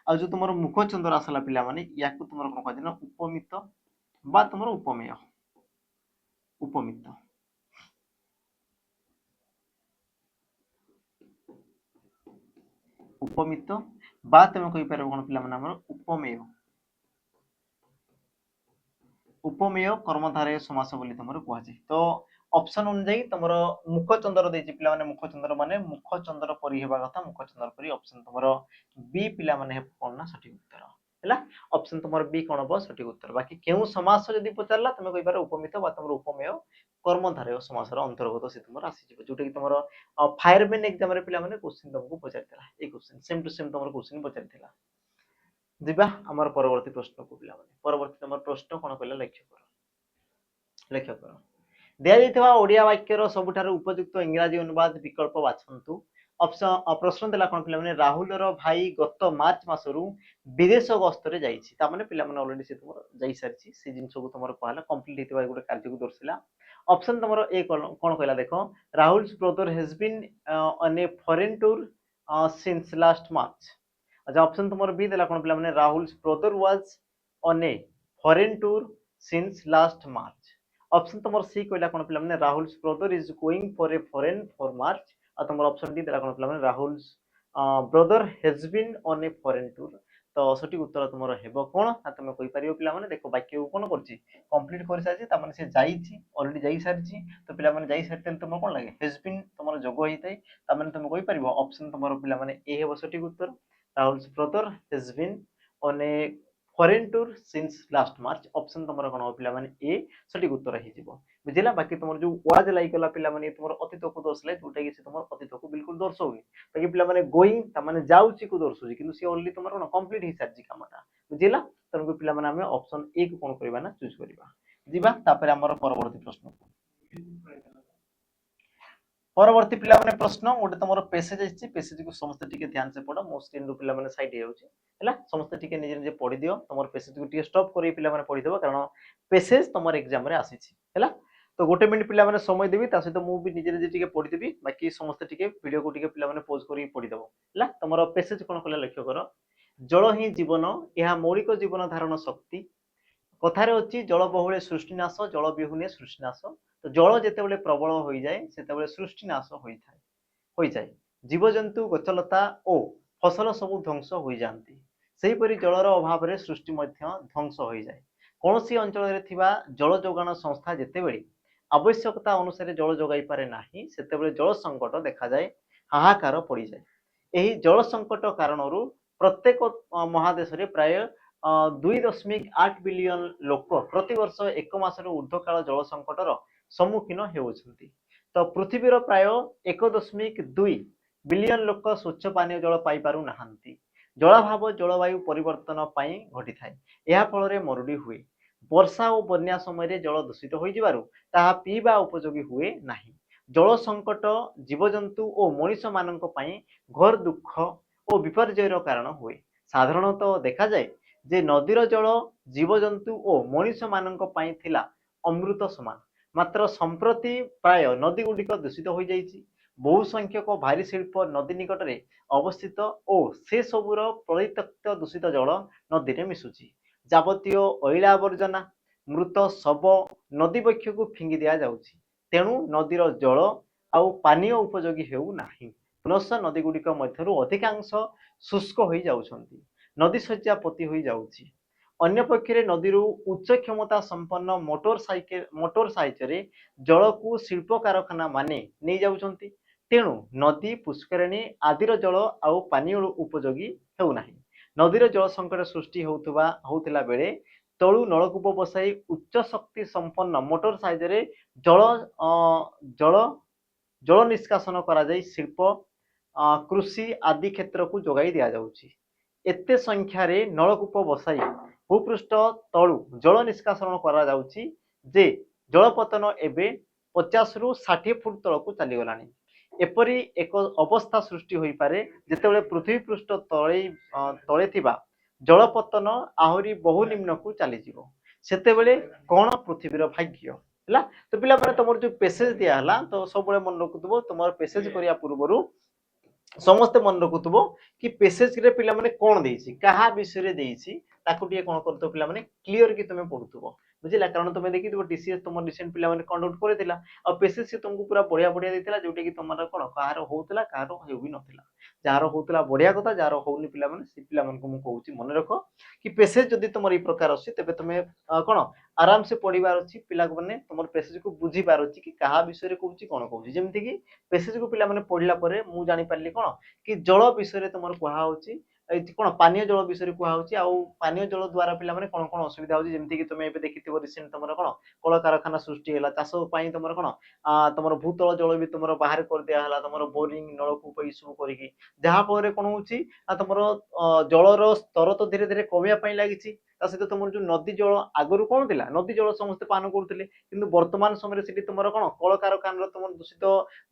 ଆଉ ଯୋଉ ତମର ମୁଖଚନ୍ଦ୍ର ଆସିଲା ପିଲାମାନେ ୟାକୁ ତମର କଣ କୁହାଯାଏ ନା ଉପମିତ ବା ତମର ଉପମେୟ, ଉପମିତ। ଉପମିତ ବା ତମେ କହିପାରିବ କଣ ପିଲାମାନେ ଆମର ଉପମେୟ, ଉପମେୟ କର୍ମଧାରୟ ସମାସ ବୋଲି ତମର କୁହାଯାଏ। ତ ଅପସନ ଅନୁଯାୟୀ ତମର ମୁଖଚନ୍ଦ୍ର ଦେଇଛି ପିଲାମାନେ ମୁଖଚନ୍ଦ୍ର ମାନେ ମୁଖଚନ୍ଦ୍ର ପରି ହେବା କଥା ମୁଖଚନ୍ଦ୍ର ପରି। ଅପସନ ତମର ବି ପିଲାମାନେ ହେବ କଣ ନା ସଠିକ ଉତ୍ତର ହେଲା। ଅପସନ ତମର ବି କଣ ହବ ସଠିକ ଉତ୍ତର। ବାକି କେଉଁ ସମାସ ଯଦି ପଚାରିଲା ତମେ କହିପାର ଉପମିତ ବା ତମର ଉପମେୟ କର୍ମଧାରୟ ସମାସର ଅନ୍ତର୍ଗତ ସେ ତମର ଆସିଯିବ ଯୋଉଟା କି ତମର ଫାୟାରମ୍ୟାନ ଏକ୍ସାମ ରେ ପିଲାମାନେ କ୍ୱେଶ୍ଚିନ ତମକୁ ପଚାରିଥିଲା ଏଇ କ୍ୱେଶ୍ଚିନ ସେମ ଟୁ ସେମ ତମର କ୍ୱେଶ୍ଚିନ ପଚାରିଥିଲା। ଯିବା ଆମର ପରବର୍ତ୍ତୀ ପ୍ରଶ୍ନକୁ ପିଲାମାନେ। ପରବର୍ତ୍ତୀ ତମର ପ୍ରଶ୍ନ କଣ କହିଲା ଲକ୍ଷ୍ୟ କର, ଲକ୍ଷ୍ୟ କର। ଦିଆଯାଇଥିବା ଓଡ଼ିଆ ବାକ୍ୟର ସବୁଠାରୁ ଉପଯୁକ୍ତ ଇଂରାଜୀ ଅନୁବାଦ ବିକଳ୍ପ ବାଛନ୍ତୁ। ପ୍ରଶ୍ନ ଦେଲା କଣ ପିଲାମାନେ ରାହୁଲର ଭାଇ ଗତ ମାର୍ଚ୍ଚ ମାସରୁ ବିଦେଶ ଗସ୍ତରେ ଯାଇଛି। ତାମାନେ ପିଲାମାନେ ଅଲରେଡି ସେ ତମର ଯାଇ ସାରିଛି ସେ ଜିନିଷକୁ ତମର କହିଲା କମ୍ପ୍ଲିଟ ହେଇଥିବା ଗୋଟେ କାର୍ଯ୍ୟକୁ ଦର୍ଶିଲା। ଅପସନ ତମର ଏ କଣ କହିଲା ଦେଖ ରାହୁଲ's brother has been on a foreign tour since last March। अच्छा ऑप्शन तुम्हारा बी देला कोन पिला माने राहुल's brother was on a foreign tour since last March। Option तुम्हारा सी कहला कोन पिला माने राहुल's brother is going for a foreign for March। और तुम्हारा ऑप्शन डी देला कोन पिला माने राहुल's brother has been on a foreign tour। तो सঠিक उत्तर तुमर हेबो कोन ना तुम कहि परियो पिला माने देखो वाक्य को कोन करछि कंप्लीट कर सारछि ता माने से जाईछि ऑलरेडी जाई सारछि तो पिला माने जाई सारते तुम कोन लागे हैज बीन तुमर जोग होइतै ता माने तुम कहि परिबो ऑप्शन तुमर पिला माने ए हेबो सঠিक उत्तर राहुल's brother has been on a foreign tour since last March। Option तुमर कोन हो पिला माने ए सঠিक उत्तर हि जिवो बुझिला। बाकी तुमर जो वाज लाइक गला पिला माने तुमर अतीत को दर्शले जोटा कि से तुमर अतीत को बिल्कुल दर्शौनी बाकी पिला माने गोइंग ता माने जाउची को दर्शौची किंतु से ओनली तुमर कोन कंप्लीट हि सारजी कामटा बुझिला। तनको पिला माने हमें ऑप्शन ए को कोन करबा ना चूज करबा जिबा। तापर हमर परवर्ती प्रश्न परवर्ती पिला माने प्रश्न गोटे तुम पेसेज आछि पेसेज को समस्त टिके ध्यान से पढ़ो मो स्क्रीन रो पिला माने साइड हे होछि हैला समस्त टिके निजे निजे पढ़ी दियो तुम पेसेज को टिके स्टॉप करी पिला माने पढ़ी देबो कारण पेसेज तुम एग्जाम रे आसी छि हैला। तो गोटे मिनिट पिला माने समय देबी ता सहित मु भी निजे निजे टिके पढि देबी बाकी समस्त टिके वीडियो को टिके पिला माने पॉज करी पढि देबो हला तमरो पैसेज कोन कला लक्ष्य करो जल ही जीवन यह मौलिक जीवन धारण शक्ति कथार अच्छी जल बहुले सृष्टिनाश जल विहुने सृष्टिनाश तो जल जिते प्रबल हो जाए से सृष्टिनाश हो जाए जीवजंतु गछलता ओ फसल सब ध्वंस हो जाती सेहीपरि जलर अभाव में सृष्टि ध्वंस हो जाए कौन सी अंचल जल जोगाण संस्था जितेबले आवश्यकता अनुसार जल जोगाई पारे नाही सेतेबेले जल संकट देखा जाए हाहाकार पड़ जाए यही जल संकट कारण प्रत्येक महादेश प्राय 2.8 बिलियन लोक प्रति वर्ष एक मासर ऊर्ध्व काल जल संकटर सम्मुखीन होउछंती तो पृथ्वीर प्राय 1.2 बिलियन लोक स्वच्छ पानीय जल पाई पारु नाहांती जलाभाव जलवायु परिवर्तन पाई घटी थाए यह फल मरुड़ी हुए वर्षा और बन्या समय जल दूषित हो जिबारु ताहा पीबा उपयोगी हुए नाही जल संकट जीवजंतु और मनुष्य मानक पई घोर दुख और विपर्ययर कारण हुए साधारणतः देखा जाए जे नदीर जल जीवजंतु और मनुष्य मानक पई थिला अमृत समान मात्र संप्रति प्राय नदी गुड़िक दूषित हो जाइछि बहु संख्यक भारी शिल्प नदी निकट में अवस्थित और से सबुर परित्यक्त दूषित जल नदी में मिशुची जावतीय अइला आवर्जना मृत शव नदी वक्ष को फिंगी दिया जाउछि तेणु नदीर जल आउ पानीय उपयोगी हेउ नाही पुनश्च नदी गुड़िक मध्यरु अधिकांश शुष्क हो जाउछंती नदी शଯ୍या पति हो जाउछि अन्य पक्षरे नदी उच्च क्षमता संपन्न मोटर साइज जल को शिल्प कारखाना माने नहीं जाउछंती तेणु नदी पुष्करणी आदिर जल आउ पानी उपयोगी हेउना नदीर जल संकट सृष्टि होउतिला बेले तलु नलकूप बसाई उच्च शक्ति संपन्न मोटर साइज जल जल जल निष्कासन करा जाई शिल्प कृषि आदि क्षेत्र को जोगाई दिया जाउछि एते संख्यार नलकूप बसाई भूपृष्ठ तलु जल निष्कासन करा जाउछि जे जलपतन एबे 50 रु 60 फुट तल को चली गलानी एपरी एक अवस्था सृष्टि होई पारे जेतेबेले पृथ्वी पृष्ठ तळे तळे थिबा जलपतन आहुरी बहु निम्न को चली जीवो सेतेबेले कोन पृथ्वीर भाग्य हला तो पिला माने तमर जो पैसेज दिया हला तो सब बळे मन रखुतबो तमर पैसेज करिया पूर्वरु समस्त मन रखुथबो कि पैसेज रे पिला माने कोन देइछि कहा विषय रे देइछि ताकू टिके कोन करतो पिला माने क्लियर कि तुमे पढुथबो बुझिला कारण तुमे देखि तो डीसीएस तुम रिसेंट पिला माने कंडक्ट करथिला आ पैसेज से तुमको पूरा बढ़िया बढ़िया देथिला जोटे कि तुमरा कोन कार होउतला कार हेउ भी नथिला जार होउतला बढ़िया कथा जार होउनी पिला माने से पिला मन को मु कहूची मन रखो कि पैसेज जदी तुमर ई प्रकार अछि तबे तुमे कोन आराम से पढिबार अछि पिला को माने तुमर पैसेज को बुझी पार अछि कि कहा विषय रे कहूची कोन कहूची जेमति कि पैसेज को पिला माने पढिला परे मु जानि पारली कोन कि जल विषय रे तुमर कहा होची कोन पानीय जल विषय कह होची आ पानीय जल द्वारा पिला माने कोन कोन असुविधा होची जेमति कि तुमे एबे देखिथिबो रिसेंट तुमर कोन कल कारखाना सृष्टि होला चाष पई तुमर कोन तुमर भूतल जल भी तुमर बाहर कर दिया हला तुमर बोरिंग नलकूप ई सब करिकि जहा पर कोन होची आ तुमर जलर स्तर तो धीरे धीरे कमिया पई लागिछि ता सहित तुमर जो नदी जल आगरु कोन थिला नदी जल समस्त पान करथिले किंतु वर्तमान समय सिटी तुमर कोन कल कारखाना तुमर दूषित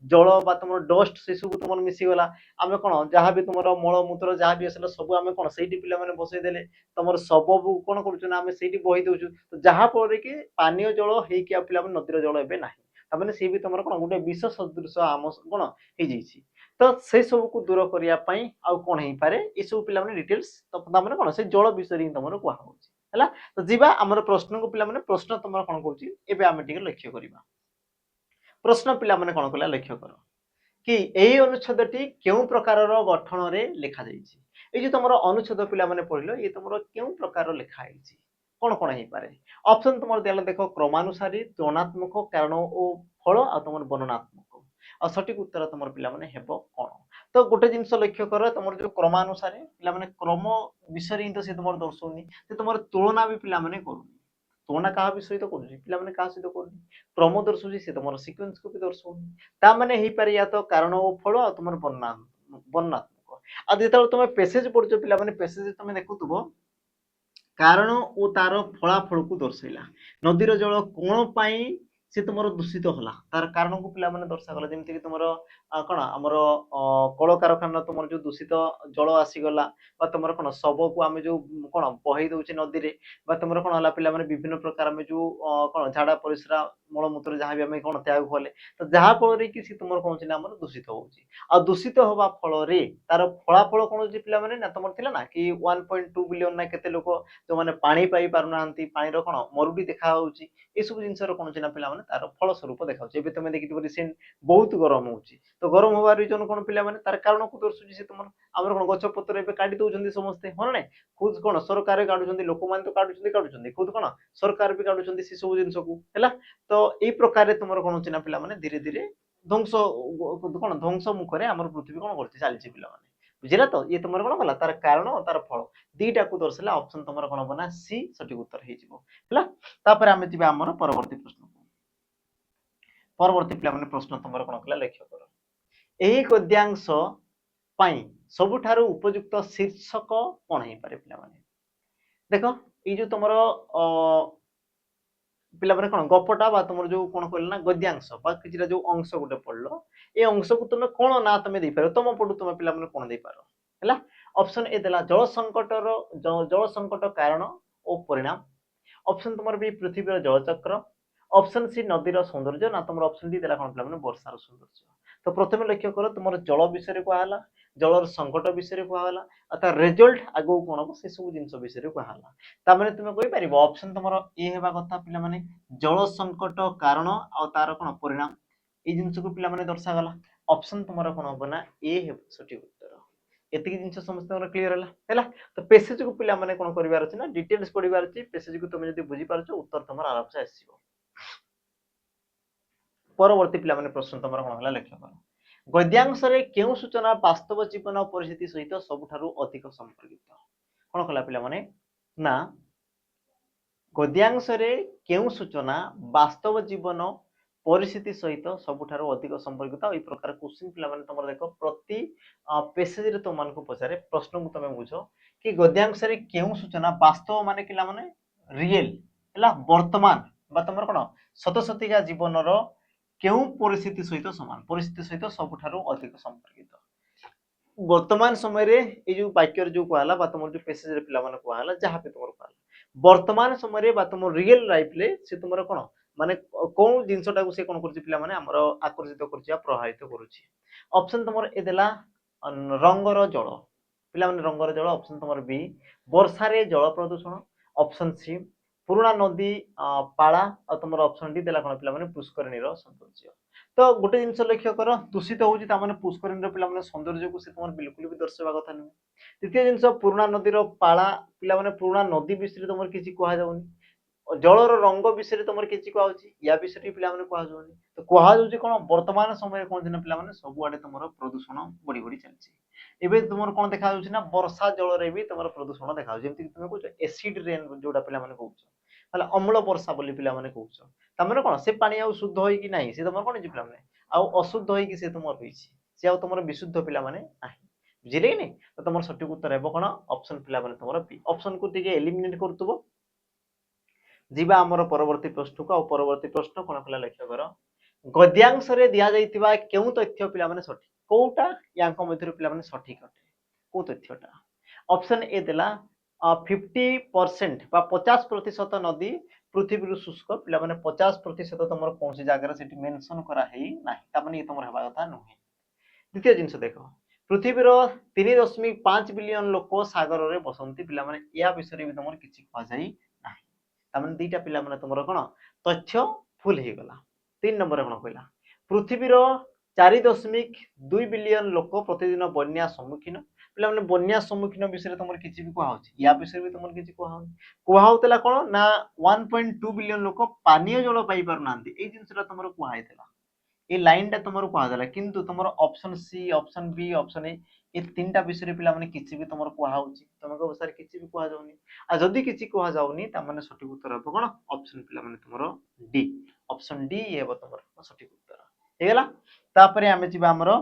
जल बा तुमर डस्ट से सब तुमर मिसी गला आमे कोन जहा भी तुमर मल मूत्र जहा भी असला सब आमे कोन सेठी पिला माने बसै देले तुमर सब कोन करछु ना आमे सेठी बही देउछु तो जहा पर कि पानीय जल हेइ कि पिला माने नदीर जल एबे नाही ता माने से भी तुमर कोन गुटे विष सदृश आम कोन हे जैछि तो से सब को दूर करिया पई आ कोन हेइ पारे ए सब पिला माने डिटेल्स तो ता माने कोन से जल विषय हि तुमर को होछि हला तो जीवा हमर प्रश्न को पिला माने प्रश्न तुमर कोन कहूछि एबे आमे टिके लक्ष्य करिबा प्रश्न पिला माने कोन कला लक्ष्य करो कि एई अनुच्छेदटी केउ प्रकारर गठन रे लिखा जाइछि ए जे तुमर अनुच्छेद पिला माने पढिलो ए तुमर केउ प्रकार लिखा आइछि कोन कोन हेइ पारे ऑप्शन तुमर देला देखो क्रमानुसारी तुलनात्मक कारण ओ फल आ तुमर वर्णनात्मक आ सटीक उत्तर तुमर पिला माने हेबो कोन तो गोटे जिंस लक्ष्य करो तुमर जो क्रमानुसारी पिला माने क्रम विषय हि तो से तुमर दर्शौनी से तुमर तुलना भी पिला माने करूनी तुलना कहा विषय तो करूनी पिला माने कहा सहित करूनी क्रम दर्शौची से तुमर सीक्वेंस को भी दर्शौनी ता माने हेइ पारे या तो कारण ओ फल आ तुमर वर्णनात्मक आ जेतल तुमे पैसेज पढछो पिला माने पैसेज तुमे देखुतबो कारण ओ तार फलाफल को दर्शैला नदीर जल कोन पाई से तुम दूषित होला तार कारण को पिला माने दर्शागला जेमति कि तुमर कण हमर कल कारखाना तुमर जो दूषित जल आसीगला बा तुमर कण शव को आमे जो कण बहै दउचे नदी रे बा तुमर कण होला पिला माने विभिन्न प्रकार आमे जो कण झाड़ा परिस्रा मलमूत्र जहाँ भी आमे कण त्याग कले तो जहाँ फल कि सी तुमर कौन ना हमर दूषित होउची आ दूषित होबा फल रे तार फलाफल कौन होची पिला माने ना तुमर थिला ना कि 1.2 बिलियन ना केते लोक जो माने पानी पाई पारुनांती पानी रो कण मरुडी देखा होउची ए सब जिनसर कौन ना पिला माने तार फल स्वरूप देखाउची एबे तुमे देखिथिबो रिसेंट बहुत गरम होउची तो गरम होबार रीजन कोन पिला माने तार कारण को दर्शुची से तुमर हमर कोन गछ पत्र एबे काटी दउचंदी समस्ते हो नै खुद कोन सरकार काटुचंदी लोक मान तो काटुचंदी खुद कोन सरकार भी काटुचंदी से सब जिंस को हैला तो एई प्रकार तुमर कोन होची ना पिला माने धीरे धीरे ध्वंस कोन ध्वंस मुखरे हमर पृथ्वी कोन करछि चालिछि पिला माने बुझिला तो ये तुमर कोन गला तार कारण और तार फल दीटा को दर्शला ऑप्शन तुमर कोन बना सी सठिक उत्तर हे जिवो हैला तापर आमे जिबा हमर परवर्ती प्रश्न परवर्ती पिला माने प्रश्न तुमर कोन कला लक्ष्य करो एही गद्यांश पाई सबुठारु उपयुक्त शीर्षक कोन हे पारे पिला माने देखो ई जो तुमर पिला माने कोन गपटा बा तुमर जो कोन कहल ना गद्यांश बा किछिरा जो अंश गुटे पढलो ए अंश को तुमे कोन ना तुमे दे पारो तुम पडु तुमे पिला माने कोन दे पारो हैला ऑप्शन ए देला जल संकट कारण ओ परिणाम ऑप्शन तुमर बी पृथ्वी जल चक्र ऑप्शन सी नदीर सौंदर्य ना तुम ऑप्शन डी देला कोन पिला माने वर्षार सौंदर्य तो प्रथमे लक्ष्य करो तुमर जल विषय को आला जलर संकट विषय को आला अता रिजल्ट आगो कोन हो से सब जिंस विषय को आला ता माने तुमे कहि परिबो ऑप्शन तुमर ए हेबा कथा पिला माने जल संकट कारण आ तार कोन परिणाम ए जिंस को पिला माने दर्शा गला ऑप्शन तुमर कोन हो ना ए हे सठिक उत्तर एतिक जिंस समस्त क्लियर हला हैला तो पैसेज को पिला माने कोन करिवार अछि ना डिटेल्स पढिवार अछि पैसेज को तुमे जदी बुझी पारछो उत्तर तुमर आराम से आसीबो परवर्ती पिला माने प्रश्न तुमर कोन हला लक्ष्य करो गद्यांश रे केउ सूचना वास्तव जीवन परिस्थिति सहित सबुठारु अधिक संपर्कित कोन कला पिला माने ना गद्यांश रे केउ सूचना वास्तव जीवन परिस्थिति सहित सबुठारु अधिक संपर्कित ए प्रकार क्वेश्चन पिला माने तुमर देखो प्रति पेसेज रे तुम मान को पचारे प्रश्न को तमे बुझो कि गद्यांश रे केउ सूचना वास्तव माने किला माने रियल हला वर्तमान बा तुमर कोन सतसतिका जीवन रो केउ परिस्थिति सहित समान परिस्थिति सहित सबुठारु अधिक संपर्कित वर्तमान समय रे ए जो वाक्य जो कहला बा तुमर जो पेसेज रे पिला माने कहला जहा पे तुमर कहला वर्तमान समय रे बा तुमर रियल लाइफ ले से तुमर कोन माने कोन जिंसटा को से कोन करछि पिला माने हमर आकर्षित करछि प्रभावित करछि ऑप्शन तुमर ए देला रंगर जल पिला माने रंगर जल ऑप्शन तुमर बी वर्षा रे जल प्रदूषण ऑप्शन सी पुराना नदी पाला और तुमर ऑप्शन डी देला कोन पिला माने पुष्करिणी रो सौंदर्य तो गोटे जिंस लक्ष्य कर दूषित होउची ता माने पुष्करिणी रो पिला माने सौंदर्य को से तुमर बिल्कुल भी दर्शावा कथा नै तृतीय जिंस पुराना नदी रो पाला पिला माने पुराना नदी विषय तुमर किछि कहआ जाउनी जलर रंग विषय तुमर किछि कहउची या विषय पिला माने कहआ जाउनी तो कहआ जाउची कोन वर्तमान समय कोन दिन पिला माने सब आडे तुमर प्रदूषण बड़ी बड़ी चलछि एबे तुमर कोन देखा जाउची ना वर्षा जल रे भी तुमर प्रदूषण देखा जाउची जेमति तुमे कहउछ एसिड रेन जोडा पिला माने कहउछ हला अम्ल वर्षा बोली पिला माने कहउछ तमरे कोन से पानी आ शुद्ध होई कि नाही से तुमर कोन जे पिला माने आ अशुद्ध होई कि से तुमर होईछि से आ तुमर विशुद्ध पिला माने नाही बुझिले नि तो तुमर सठिक उत्तर हेबो कोन ऑप्शन पिला माने तुमर बी ऑप्शन को टिके एलिमिनेट करतबो जीवा हमर परवर्ती प्रश्न को परवर्ती प्रश्न कोन कला लक्ष्य करो गद्यांश रे दिया जाइतिबा केउ तथ्य पिला माने सठिक कोउटा यांको मध्यरु पिला माने सठिक अटे को तथ्यटा ऑप्शन ए देला 50% बा 50% नदी पृथ्वी शुष्क पिला माने 50% तमर कौन सी जगह सेठी मेंशन करा हेई नाही ता माने तमर हेबा कथा नहे द्वितीय जिंस देखो पृथ्वी रो 3.5 बिलियन लोक सागर रे बसंती पिला माने या विषय भी तमर किछि कह जाई नाही ता माने दीटा पिला माने तमर कोन तथ्य फुल हे गला 3 नंबर कोन कहला पृथ्वी रो 4.2 बिलियन लोक प्रतिदिन बन्या सम्मुखीन पिला माने बन्या सम्मुखीन विषय तुमर किछि भी कहौ छी या विषय भी तुमर किछि कहौतला कोन ना 1.2 बिलियन लोक पानीय जल पाई पार नांती ए जिंसरा तुमर कहैतला ए लाइन टा तुमर कहला किंतु तुमर option C option B option A तीनटा विषय पिला माने किछि भी तुमर कहौ छी तुमको सर किछि भी कह जाउनी आ जदी किछि कह जाउनी ता माने सठिक उत्तर हो कोन ऑप्शन पिला माने तुमर डी ऑप्शन डी हेबो तुमर सठिक उत्तर हे गेला तापरे आमे जिबा हमरो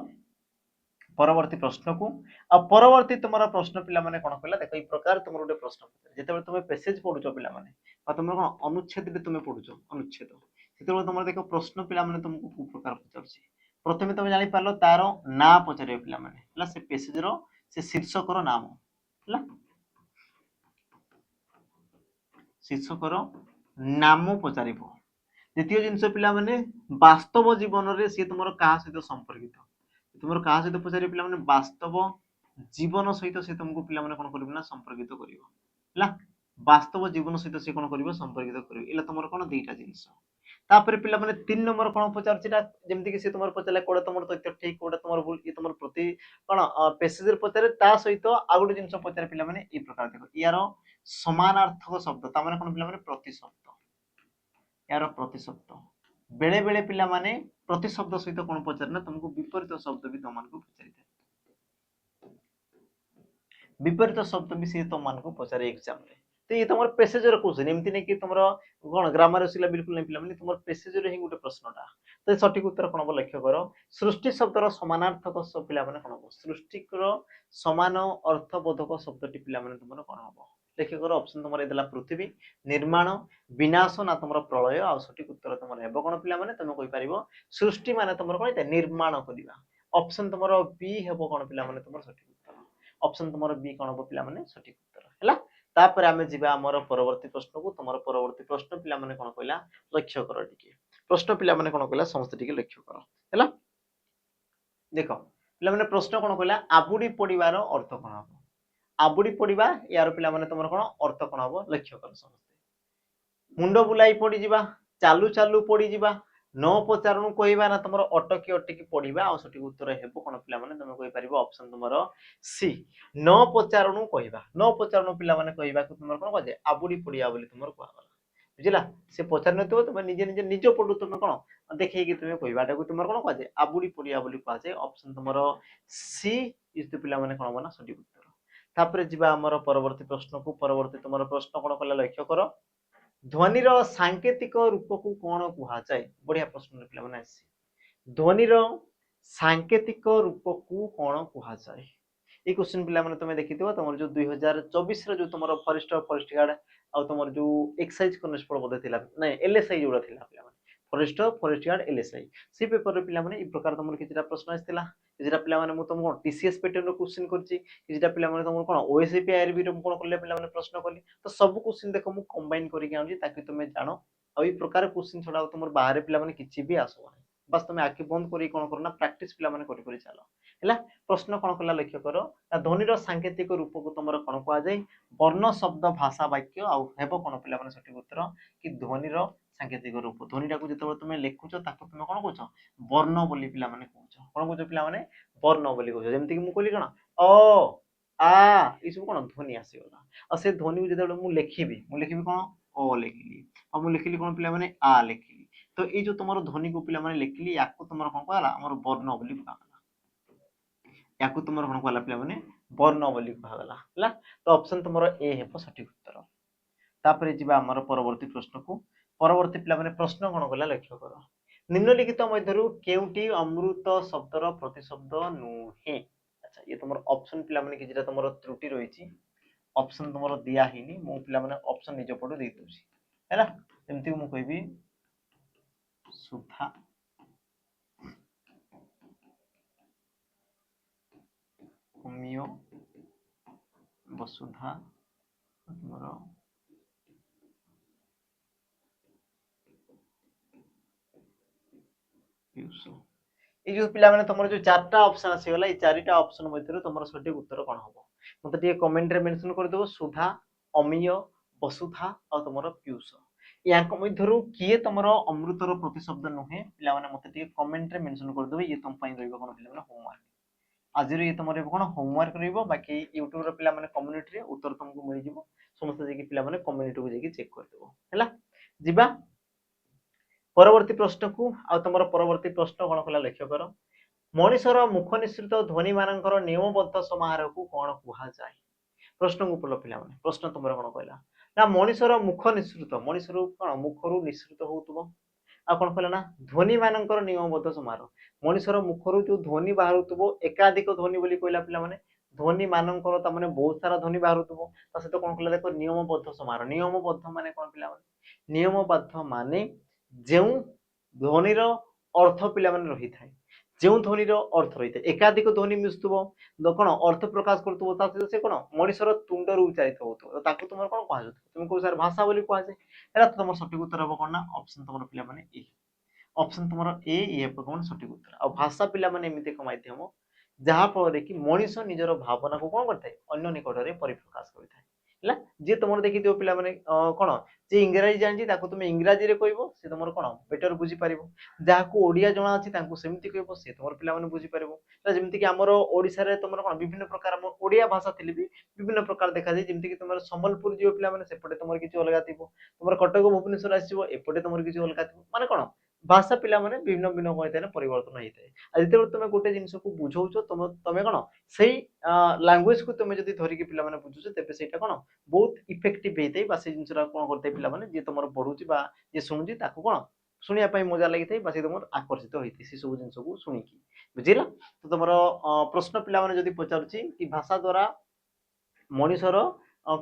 परवर्ती प्रश्न को आ परवर्ती तुमरा प्रश्न पिला माने कोन कहला देखो ई प्रकार तुमर गोटे प्रश्न जेतेबे तुमे पैसेज पढुचो पिला माने आ तुमर कोन अनुच्छेद रे तुमे पढुचो अनुच्छेद ସେତେବେଳେ ତମର ଦେଖ ପ୍ରଶ୍ନ ପିଲାମାନେ ତମକୁ କୋଉ ପ୍ରକାର ପଚାରୁଛି। ପ୍ରଥମେ ତମେ ଜାଣିପାରିଲ ତାର ନାଁ ପଚାରିବ ପିଲାମାନେ ହେଲା, ସେ ପେସେଜର ସେ ଶୀର୍ଷକର ନାମ ହେଲା, ଶୀର୍ଷକର ନାମ ପଚାରିବ। ଦ୍ୱିତୀୟ ଜିନିଷ ପିଲାମାନେ ବାସ୍ତବ ଜୀବନରେ ସିଏ ତୁମର କାହା ସହିତ ସମ୍ପର୍କିତ, ତୁମର କାହା ସହିତ ପଚାରିବ ପିଲାମାନେ ବାସ୍ତବ ଜୀବନ ସହିତ ସେ ତୁମକୁ ପିଲାମାନେ କଣ କରିବ ନା ସମ୍ପର୍କିତ କରିବ ହେଲା, ବାସ୍ତବ ଜୀବନ ସହିତ ସେ କଣ କରିବ ସମ୍ପର୍କିତ କରିବ। ଏଇଟା ତମର କଣ ଦିଟା ଜିନିଷ। ତାପରେ ପିଲାମାନେ 3 ନମ୍ବର କଣ ପଚାରୁଛି ନା, ଯେମିତି କି ସେ ତୁମର ପଚାରିଲା କୋଉଟା ତମର ତଥ୍ୟ ଠିକ କୋଉଟା ତମର ଭୁଲ, ଏ ତମର ପ୍ରତି କଣ ପେସେଜର ପଚାରେ, ତା ସହିତ ଆଉ ଗୋଟେ ଜିନିଷ ପଚାରେ ପିଲାମାନେ এই ପ୍ରକାର ଦେଖ ইয়াର ସମାନାର୍ଥକ ଶବ୍ଦ, ତା ମାନେ କଣ ପିଲାମାନେ ପ୍ରତିଶବ୍ଦ, यार प्रतिशब्द बेले बेले पिला माने प्रतिशब्द सहित कौन पचारे ना तुमको विपरीत शब्द भी तुमको पचारि थाए, विपरीत शब्द भी सी तुमको पचारे एग्जाम रे। तो ये तुम पेसेजर क्वेश्चन एमती नहीं कि तुम कौन ग्रामर आसला बिल्कुल नहीं पिला तुम पेसेजर ही गोटे प्रश्नटा। तो सठिक उत्तर कौन हम लक्ष्य कर सृष्टि शब्दर समानार्थक पिला कौन हम सृष्टिकर समान अर्थबोधक शब्दटी पिला तुम कौन हम लक्ष्य कर। ऑप्शन तुम देला पृथ्वी, निर्माण, विनाश ना तुम प्रलय। आ सठिक उत्तर तुम हेब कौन पिला तुम कहि परिबो सृष्टि माने तुम कौन निर्माण करवा। ऑप्शन तुम बी हेब कौन पिला तुम सठिक उत्तर। ऑप्शन तुम बी कौन हम पिला सठिक उत्तर है। तापर आमे जिबा हमर परवर्ती प्रश्न को। तुमर परवर्ती प्रश्न पिला माने कोन कहला लक्ष्य कर टिके। प्रश्न पिला माने कोन कहला समस्त टिके लक्ष्य कर हैला। देखो पिला माने प्रश्न कोन कहला आबुडी पडिबार अर्थ कोन हबो। आबुडी पडिबा यार पिला माने तुमर कोन अर्थ कोन हबो लक्ष्य कर समस्त। मुंडो बुलाई पडी जिबा, चालू चालू पडी जिबा, न पचारणु कहबा ना तुमर अटकी अटकी पडिबा। आ सठिक उत्तर हेबो कोन पिला माने तुम कहि परिबो ऑप्शन तुमर सी न पचारणु कहबा। न पचारणु पिला माने कहबा को तुमर कोन कहे आबुडी पडिया बोली तुमर कहबा बुझिला। से पचार नतो तुम निजे निजे निज पडु तुम कोन देखै कि तुम कहबाटा को तुमर कोन कहे आबुडी पडिया बोली कहा जाय। ऑप्शन तुमर सी इज द पिला माने कोन बना सठिक उत्तर। तापर जिबा हमर परवर्ती प्रश्न को। परवर्ती तुमर प्रश्न कोन कला लक्ष्य करो ध्वनिर सांकेतिक रूप को कौन कहा जाए। बढ़िया प्रश्न पिला माने आसी ध्वनिर सांकेतिक रूप को कौन कहा जाए। ये क्वेश्चन पिला माने तुम देखिथिबो तुमर जो 2024 रे जो तुमर फॉरेस्ट फॉरेस्ट गार्ड आ तुमर जो एक्साइज कॉन्स्टेबल बोधे थिला नै एलएसआई जोड़ा थिला पिला माने forest forest guard LSI C paper रे पिला माने ई प्रकार तुमर किछटा प्रश्न आस्थिला। किछटा पिला माने मु तुमको टीसीएस पैटर्न रो क्वेश्चन करछि, किछटा पिला माने तुमको कोन ओएसपी आरबी रो कोन करले पिला माने प्रश्न करली। तो सब क्वेश्चन देखो मु कंबाइन करि के आउछि ताकि तुमे जानो आ ई प्रकार क्वेश्चन छडा तुमर बाहर पिला माने किछि भी आसो नै। बस तुम आखि बंद करी कौन करना प्रैक्टिस पिला माने करि करि चलो हैला। प्रश्न कौन कला लक्ष्य करो ना ध्वनिर सांकेतिक रूप को तुमर कौन कहा जाए वर्ण शब्द भाषा वाक्य आ हेबो कौन पिला माने सठिक उत्तर कि ध्वनिर सांकेतिक रूप। ध्वनिटा को जतबे तुम लिखुछ ताको तुम कौन कहछ वर्ण बोली पिला माने कहछ। कौन कहछ पिला माने वर्ण बोली कहछ। जेमति कि मु कहली कोन अ आ ई सब कौन ध्वनि आसीगला आ से ध्वनि को जतबे मु लिखिबी कौन ओ लिखिली आ मु लिखिली कौन पिला माने आ लिखिली। तो ये जो तुम ध्वनि को पिला माने लिखिली याको तुम कौन कहला हमर वर्ण बोली कहला। याको तुम कौन कहला पिला माने वर्ण बोली कहला हैला। तो ऑप्शन तुम ए हेबो सठिक उत्तर। तापर जिबा हमर परवर्ती प्रश्न को। परवर्ती पिला माने प्रश्न कौन कहला लक्ष्य करो निम्नलिखित मध्यरु केउटी अमृत शब्दर प्रतिशब्द नुहे। अच्छा ये तुम ऑप्शन पिला माने किछटा तुम त्रुटि रहिछि। ऑप्शन तुम दिया हिनी मु पिला माने ऑप्शन निज पडु देइ दोछि हैला। जेमति मु कहबी सुधा, अमिय, वसुधा, तुमर पीयूष। ये जो पिला माने तुमर जो चारटा ऑप्शन आसी गला, ये चारिटा ऑप्शन मध्यरु तुमर सठिक उत्तर कोन हबो मते टिके कमेंट रे मेंशन कर देबो। सुधा, अमिय, वसुधा और तुमर पीयूष याक मध्यरु किए तुमर अमृतर प्रतिशब्द नुहे पिला माने मते टिके कमेंट रे मेंशन कर देबो। ये तुम पई रहइबो कोन पिला माने होमवर्क। आज ये तुम कौन होमवर्क रहिबो। बाकी यूट्यूब रे पिला माने कम्युनिटी रे उत्तर तुमको मिल जिवो। समस्त जे पिला माने कम्युनिटी को जेकी चेक कर देबो हैला। जिबा परवर्ती प्रश्न को। आ तुमर परवर्ती प्रश्न कौन कला लक्ष्य करो मनुष्यर मुख निश्रित ध्वनि मानकर नियमबद्ध समाहार को कौन कहा जाए। प्रश्न को पढ़ पिला माने प्रश्न तुमर कौन कहला ना मनुष्यर मुख निश्रित मनुष्यर कौन मुखरु निश्रित होउतबो आ कौन कहला ना ध्वनि मानकर नियमबद्ध समारोह मनुष्यर मुखरु जो ध्वनि बाहरुतबो एकाधिक ध्वनि बोली कहला पिला माने ध्वनि मानकर त माने बहुत सारा ध्वनि बाहरुतबो ता सहित कौन कहला देखो नियमबद्ध समारोह। नियमबद्ध माने कौन पिला माने नियमबद्ध माने ଯେଉଁ ଧ୍ୱନିର ଅର୍ଥ ପିଲାମାନେ ରହିଥାଏ, ଯେଉଁ ଧ୍ୱନିର ଅର୍ଥ ରହିଥାଏ ଏକାଧିକ ଧ୍ୱନି ମିଶୁଥିବ କଣ ଅର୍ଥ ପ୍ରକାଶ କରୁଥିବ ତା ସହିତ ସେ କଣ ମଣିଷର ତୁଣ୍ଡରୁ ଉଚ୍ଚାରିତ ହଉଥିବ ତାକୁ ତୁମର କଣ କୁହାଯାଉଥିବ ତୁମେ କହୁଛ ସାର୍ ଭାଷା ବୋଲି କୁହାଯାଏ। ହେଲା ତ ତମର ସଠିକ ଉତ୍ତର ହବ କଣ ନା ଅପସନ ତମର ପିଲାମାନେ ଏ ଅପସନ ତମର ଏ ହେବ କଣ ସଠିକ ଉତ୍ତର। ଆଉ ଭାଷା ପିଲାମାନେ ଏମିତି ଏକ ମାଧ୍ୟମ ଯାହା ଫଳରେ କି ମଣିଷ ନିଜର ଭାବନାକୁ କଣ କରିଥାଏ ଅନ୍ୟ ନିକଟରେ ପରିପ୍ରକାଶ କରିଥାଏ। ହେଲା ଯିଏ ତମର ଦେଖିଥିବ ପିଲାମାନେ କଣ ଯେ ଇଂରାଜୀ ଜାଣିଛି ତାକୁ ତୁମେ ଇଂରାଜୀରେ କହିବ ସେ ତମର କଣ ବେଟର ବୁଝିପାରିବ, ଯାହାକୁ ଓଡିଆ ଜଣା ଅଛି ତାଙ୍କୁ ସେମିତି କହିବ ସେ ତମର ପିଲାମାନେ ବୁଝିପାରିବ। ଯେମିତି କି ଆମର ଓଡିଶାରେ ତମର କଣ ବିଭିନ୍ନ ପ୍ରକାର ଆମ ଓଡିଆ ଭାଷା ଥିଲେ ବି ବିଭିନ୍ନ ପ୍ରକାର ଦେଖାଯାଏ, ଯେମିତି କି ତମର ସମ୍ବଲପୁର ଯିବ ପିଲାମାନେ ସେପଟେ ତମର କିଛି ଅଲଗା ଥିବ, ତମର କଟକ ଭୁବନେଶ୍ୱର ଆସିବ ଏପଟେ ତମର କିଛି ଅଲଗା ଥିବ, ମାନେ କଣ ଭାଷା ପିଲାମାନେ ବିଭିନ୍ନ ଭିନ୍ନ କହିଥାଏ ପରିବର୍ତ୍ତନ ହେଇଥାଏ। ଆଉ ଯେତେବେଳେ ତମେ ଗୋଟେ ଜିନିଷକୁ ବୁଝଉଛ ତମେ କଣ ସେଇ ଲାଙ୍ଗୁଏଜ କୁ ତମେ ଯଦି ଧରିକି ପିଲାମାନେ ବୁଝୁଛ ତେବେ ସେଇଟା କଣ ବହୁତ ଇଫେକ୍ଟିଭ ହେଇଥାଏ ବା ସେଇ ଜିନିଷଟା କଣ କରିଥାଏ ପିଲାମାନେ ଯିଏ ତମର ପଢୁଛି ବା ଯିଏ ଶୁଣୁଛି ତାକୁ କଣ ଶୁଣିବା ପାଇଁ ମଜା ଲାଗିଥାଏ ବା ସେ ତମର ଆକର୍ଷିତ ହେଇଥାଏ ସେ ସବୁ ଜିନିଷକୁ ଶୁଣିକି। ବୁଝିଲ ତ ତମର ପ୍ରଶ୍ନ ପିଲାମାନେ ଯଦି ପଚାରୁଛି କି ଭାଷା ଦ୍ଵାରା ମଣିଷର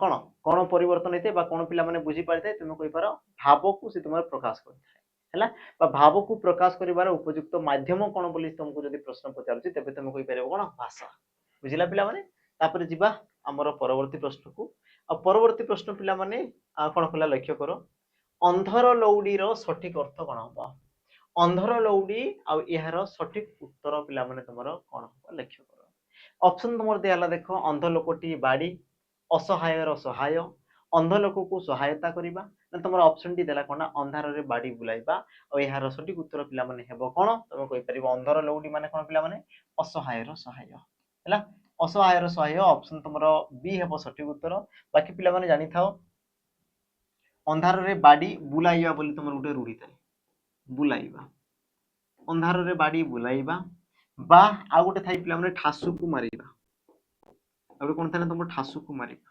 କଣ କଣ ପରିବର୍ତ୍ତନ ହେଇଥାଏ ବା କଣ ପିଲାମାନେ ବୁଝିପାରିଥାଏ ତୁମେ କହିପାର ଭାବକୁ ସେ ତୁମର ପ୍ରକାଶ କରିଥାଏ। ହେଲା ବା ଭାବକୁ ପ୍ରକାଶ କରିବାର ଉପଯୁକ୍ତ ମାଧ୍ୟମ କଣ ବୋଲି ତମକୁ ଯଦି ପ୍ରଶ୍ନ ପଚାରୁଛି ତେବେ ତମେ କହିପାରିବ କଣ ଭାଷା। ବୁଝିଲା ପିଲାମାନେ ତାପରେ ଯିବା ଆମର ପରବର୍ତ୍ତୀ ପ୍ରଶ୍ନକୁ। ଆଉ ପରବର୍ତ୍ତୀ ପ୍ରଶ୍ନ ପିଲାମାନେ କଣ କଲା ଲକ୍ଷ୍ୟ କର ଅନ୍ଧର ଲଉଡିର ସଠିକ ଅର୍ଥ କଣ ହବ? ଅନ୍ଧର ଲଉଡି ଆଉ ଏହାର ସଠିକ ଉତ୍ତର ପିଲାମାନେ ତମର କଣ ହବ ଲକ୍ଷ୍ୟ କର। ଅପସନ ତମର ଦିଆହେଲା ଦେଖ ଅନ୍ଧ ଲୋକଟି ବାଡି, ଅସହାୟର ସହାୟ, ଅନ୍ଧ ଲୋକକୁ ସହାୟତା କରିବା, ନା ତମର ଅପସନ ଟି ଦେଲା କଣ ନା ଅନ୍ଧାରରେ ବାଡି ବୁଲାଇବା ଆଉ ଏହାର ସଠିକ ଉତ୍ତର ପିଲାମାନେ ହେବ କଣ ତମେ କହିପାରିବ ଅନ୍ଧର ଲଉଡି ମାନେ କଣ ପିଲାମାନେ ଅସହାୟର ସହାୟ। ହେଲା ଅସହାୟର ସହାୟ ଅପସନ ତମର ବି ହେବ ସଠିକ ଉତ୍ତର। ବାକି ପିଲାମାନେ ଜାଣିଥାଅ ଅନ୍ଧାରରେ ବାଡି ବୁଲାଇବା ବୋଲି ତମର ଗୋଟେ ରୂଢି ଥାଏ, ବୁଲାଇବା ଅନ୍ଧାରରେ ବାଡି ବୁଲାଇବା ବା ଆଉ ଗୋଟେ ଥାଏ ପିଲାମାନେ ଠାସୁକୁ ମାରିବା, ଆଉ କଣ ଥାଏ ନା ତମର ଠାସୁକୁ ମାରିବା,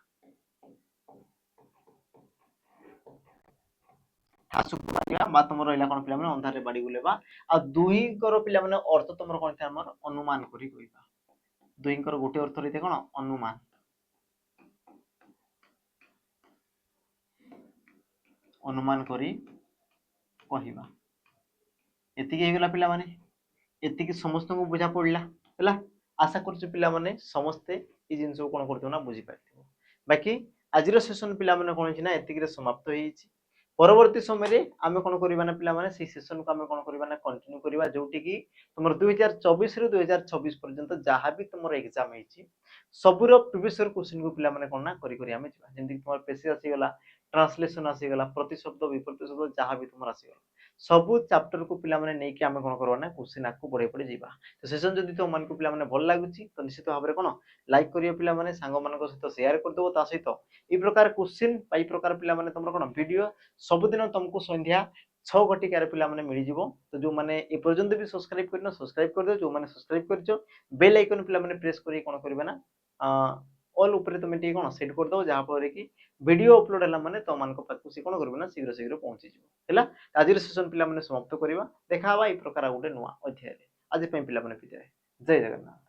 ଠାସୁକୁ ମାରିବା ବା ତମର ରହିଲା କଣ ପିଲାମାନେ ଅନ୍ଧାରରେ ବାଡି ବୁଲେଇବା। ଆଉ ଦୁହିଁଙ୍କର ପିଲାମାନେ ଅର୍ଥ ତମର କଣ ଥାଏ ଆମର ଅନୁମାନ କରି କହିବା, ଦୁହିଁଙ୍କର ଗୋଟେ ଅର୍ଥ ରହିଥାଏ କଣ ଅନୁମାନ, ଅନୁମାନ କରି କହିବା। ଏତିକି ହେଇଗଲା ପିଲାମାନେ, ଏତିକି ସମସ୍ତଙ୍କୁ ବୁଝା ପଡିଲା। ହେଲା ଆଶା କରୁଛୁ ପିଲାମାନେ ସମସ୍ତେ ଏଇ ଜିନିଷକୁ କଣ କରୁଥିବ ନା ବୁଝିପାରିଥିବ। ବାକି ଆଜିର ସେସନ ପିଲାମାନେ କଣ ହେଇଛି ନା ଏତିକିରେ ସମାପ୍ତ ହେଇଯାଇଛି। ପରବର୍ତ୍ତୀ ସମୟରେ ଆମେ କଣ କରିବା ନା ପିଲାମାନେ ସେଇ ସେସନକୁ ଆମେ କଣ କରିବା ନା କଣ୍ଟିନ୍ୟୁ କରିବା, ଯୋଉଠି କି ତମର 2024 ରୁ 2026 ପର୍ଯ୍ୟନ୍ତ ଯାହା ବି ତମର ଏକ୍ସାମ ହେଇଛି ସବୁର ପ୍ରିଭିୟସ୍ ଇୟର କ୍ୱେଶ୍ଚିନ୍ କୁ ପିଲାମାନେ କଣ ନା କରି କରି ଆମେ ଯିବା। ଯେମିତି ତମର ପେସି ଆସିଗଲା, ଟ୍ରାନ୍ସଲେସନ ଆସିଗଲା, ପ୍ରତିଶବ୍ଦ ବିପରୀତ ଶବ୍ଦ ଯାହା ବି ତମର ଆସିଗଲା ସବୁ ଚାପ୍ଟର କୁ ପିଲାମାନେ ନେଇକି ଆମେ କଣ କରିବା ନା କ୍ୱେଶ୍ଚିନ୍ ଆଗକୁ ବଢେଇ ବଢେଇ ଯିବା। ତ ସେସନ ଯଦି ତମମାନଙ୍କୁ ପିଲାମାନେ ଭଲ ଲାଗୁଛି ତ ନିଶ୍ଚିତ ଭାବରେ କଣ ଲାଇକ୍ କରିବ ପିଲାମାନେ, ସାଙ୍ଗମାନଙ୍କ ସହିତ ସେୟାର କରିଦବ, ତା ସହିତ ଏଇ ପ୍ରକାର କ୍ୱେଶ୍ଚିନ୍ ବା ଏଇ ପ୍ରକାର ପିଲାମାନେ ତମର କଣ ଭିଡିଓ ସବୁଦିନ ତମକୁ ସନ୍ଧ୍ୟା 6 ଘଟିକାରେ ପିଲାମାନେ ମିଳିଯିବ। ତ ଯୋଉମାନେ ଏ ପର୍ଯ୍ୟନ୍ତ ବି ସବସ୍କ୍ରାଇବ କରିନ ସବସ୍କ୍ରାଇବ କରିଦିଅ, ଯୋଉମାନେ ସବସ୍କ୍ରାଇବ କରିଛ ବେଲ ଆଇକନ ପିଲାମାନେ ପ୍ରେସ କରି କଣ କରିବେ ନା ଅଲ୍ ଉପରେ ତମେ ଟିକେ କଣ ସେଟ୍ କରିଦବ, ଯାହା ଫଳରେ କି ଭିଡିଓ ଅପଲୋଡ ହେଲା ମାନେ ତମମାନଙ୍କ ପାଖକୁ ସେ କଣ କରିବେ ନା ଶୀଘ୍ର ଶୀଘ୍ର ପହଞ୍ଚିଯିବ। ହେଲା ଆଜିର ସେସନ ପିଲାମାନେ ସମାପ୍ତ କରିବା, ଦେଖା ହବା ଏଇ ପ୍ରକାର ଗୋଟେ ନୂଆ ଅଧ୍ୟାୟରେ। ଆଜି ପାଇଁ ପିଲାମାନେ ବିଦାୟ, ଜୟ ଜଗନ୍ନାଥ।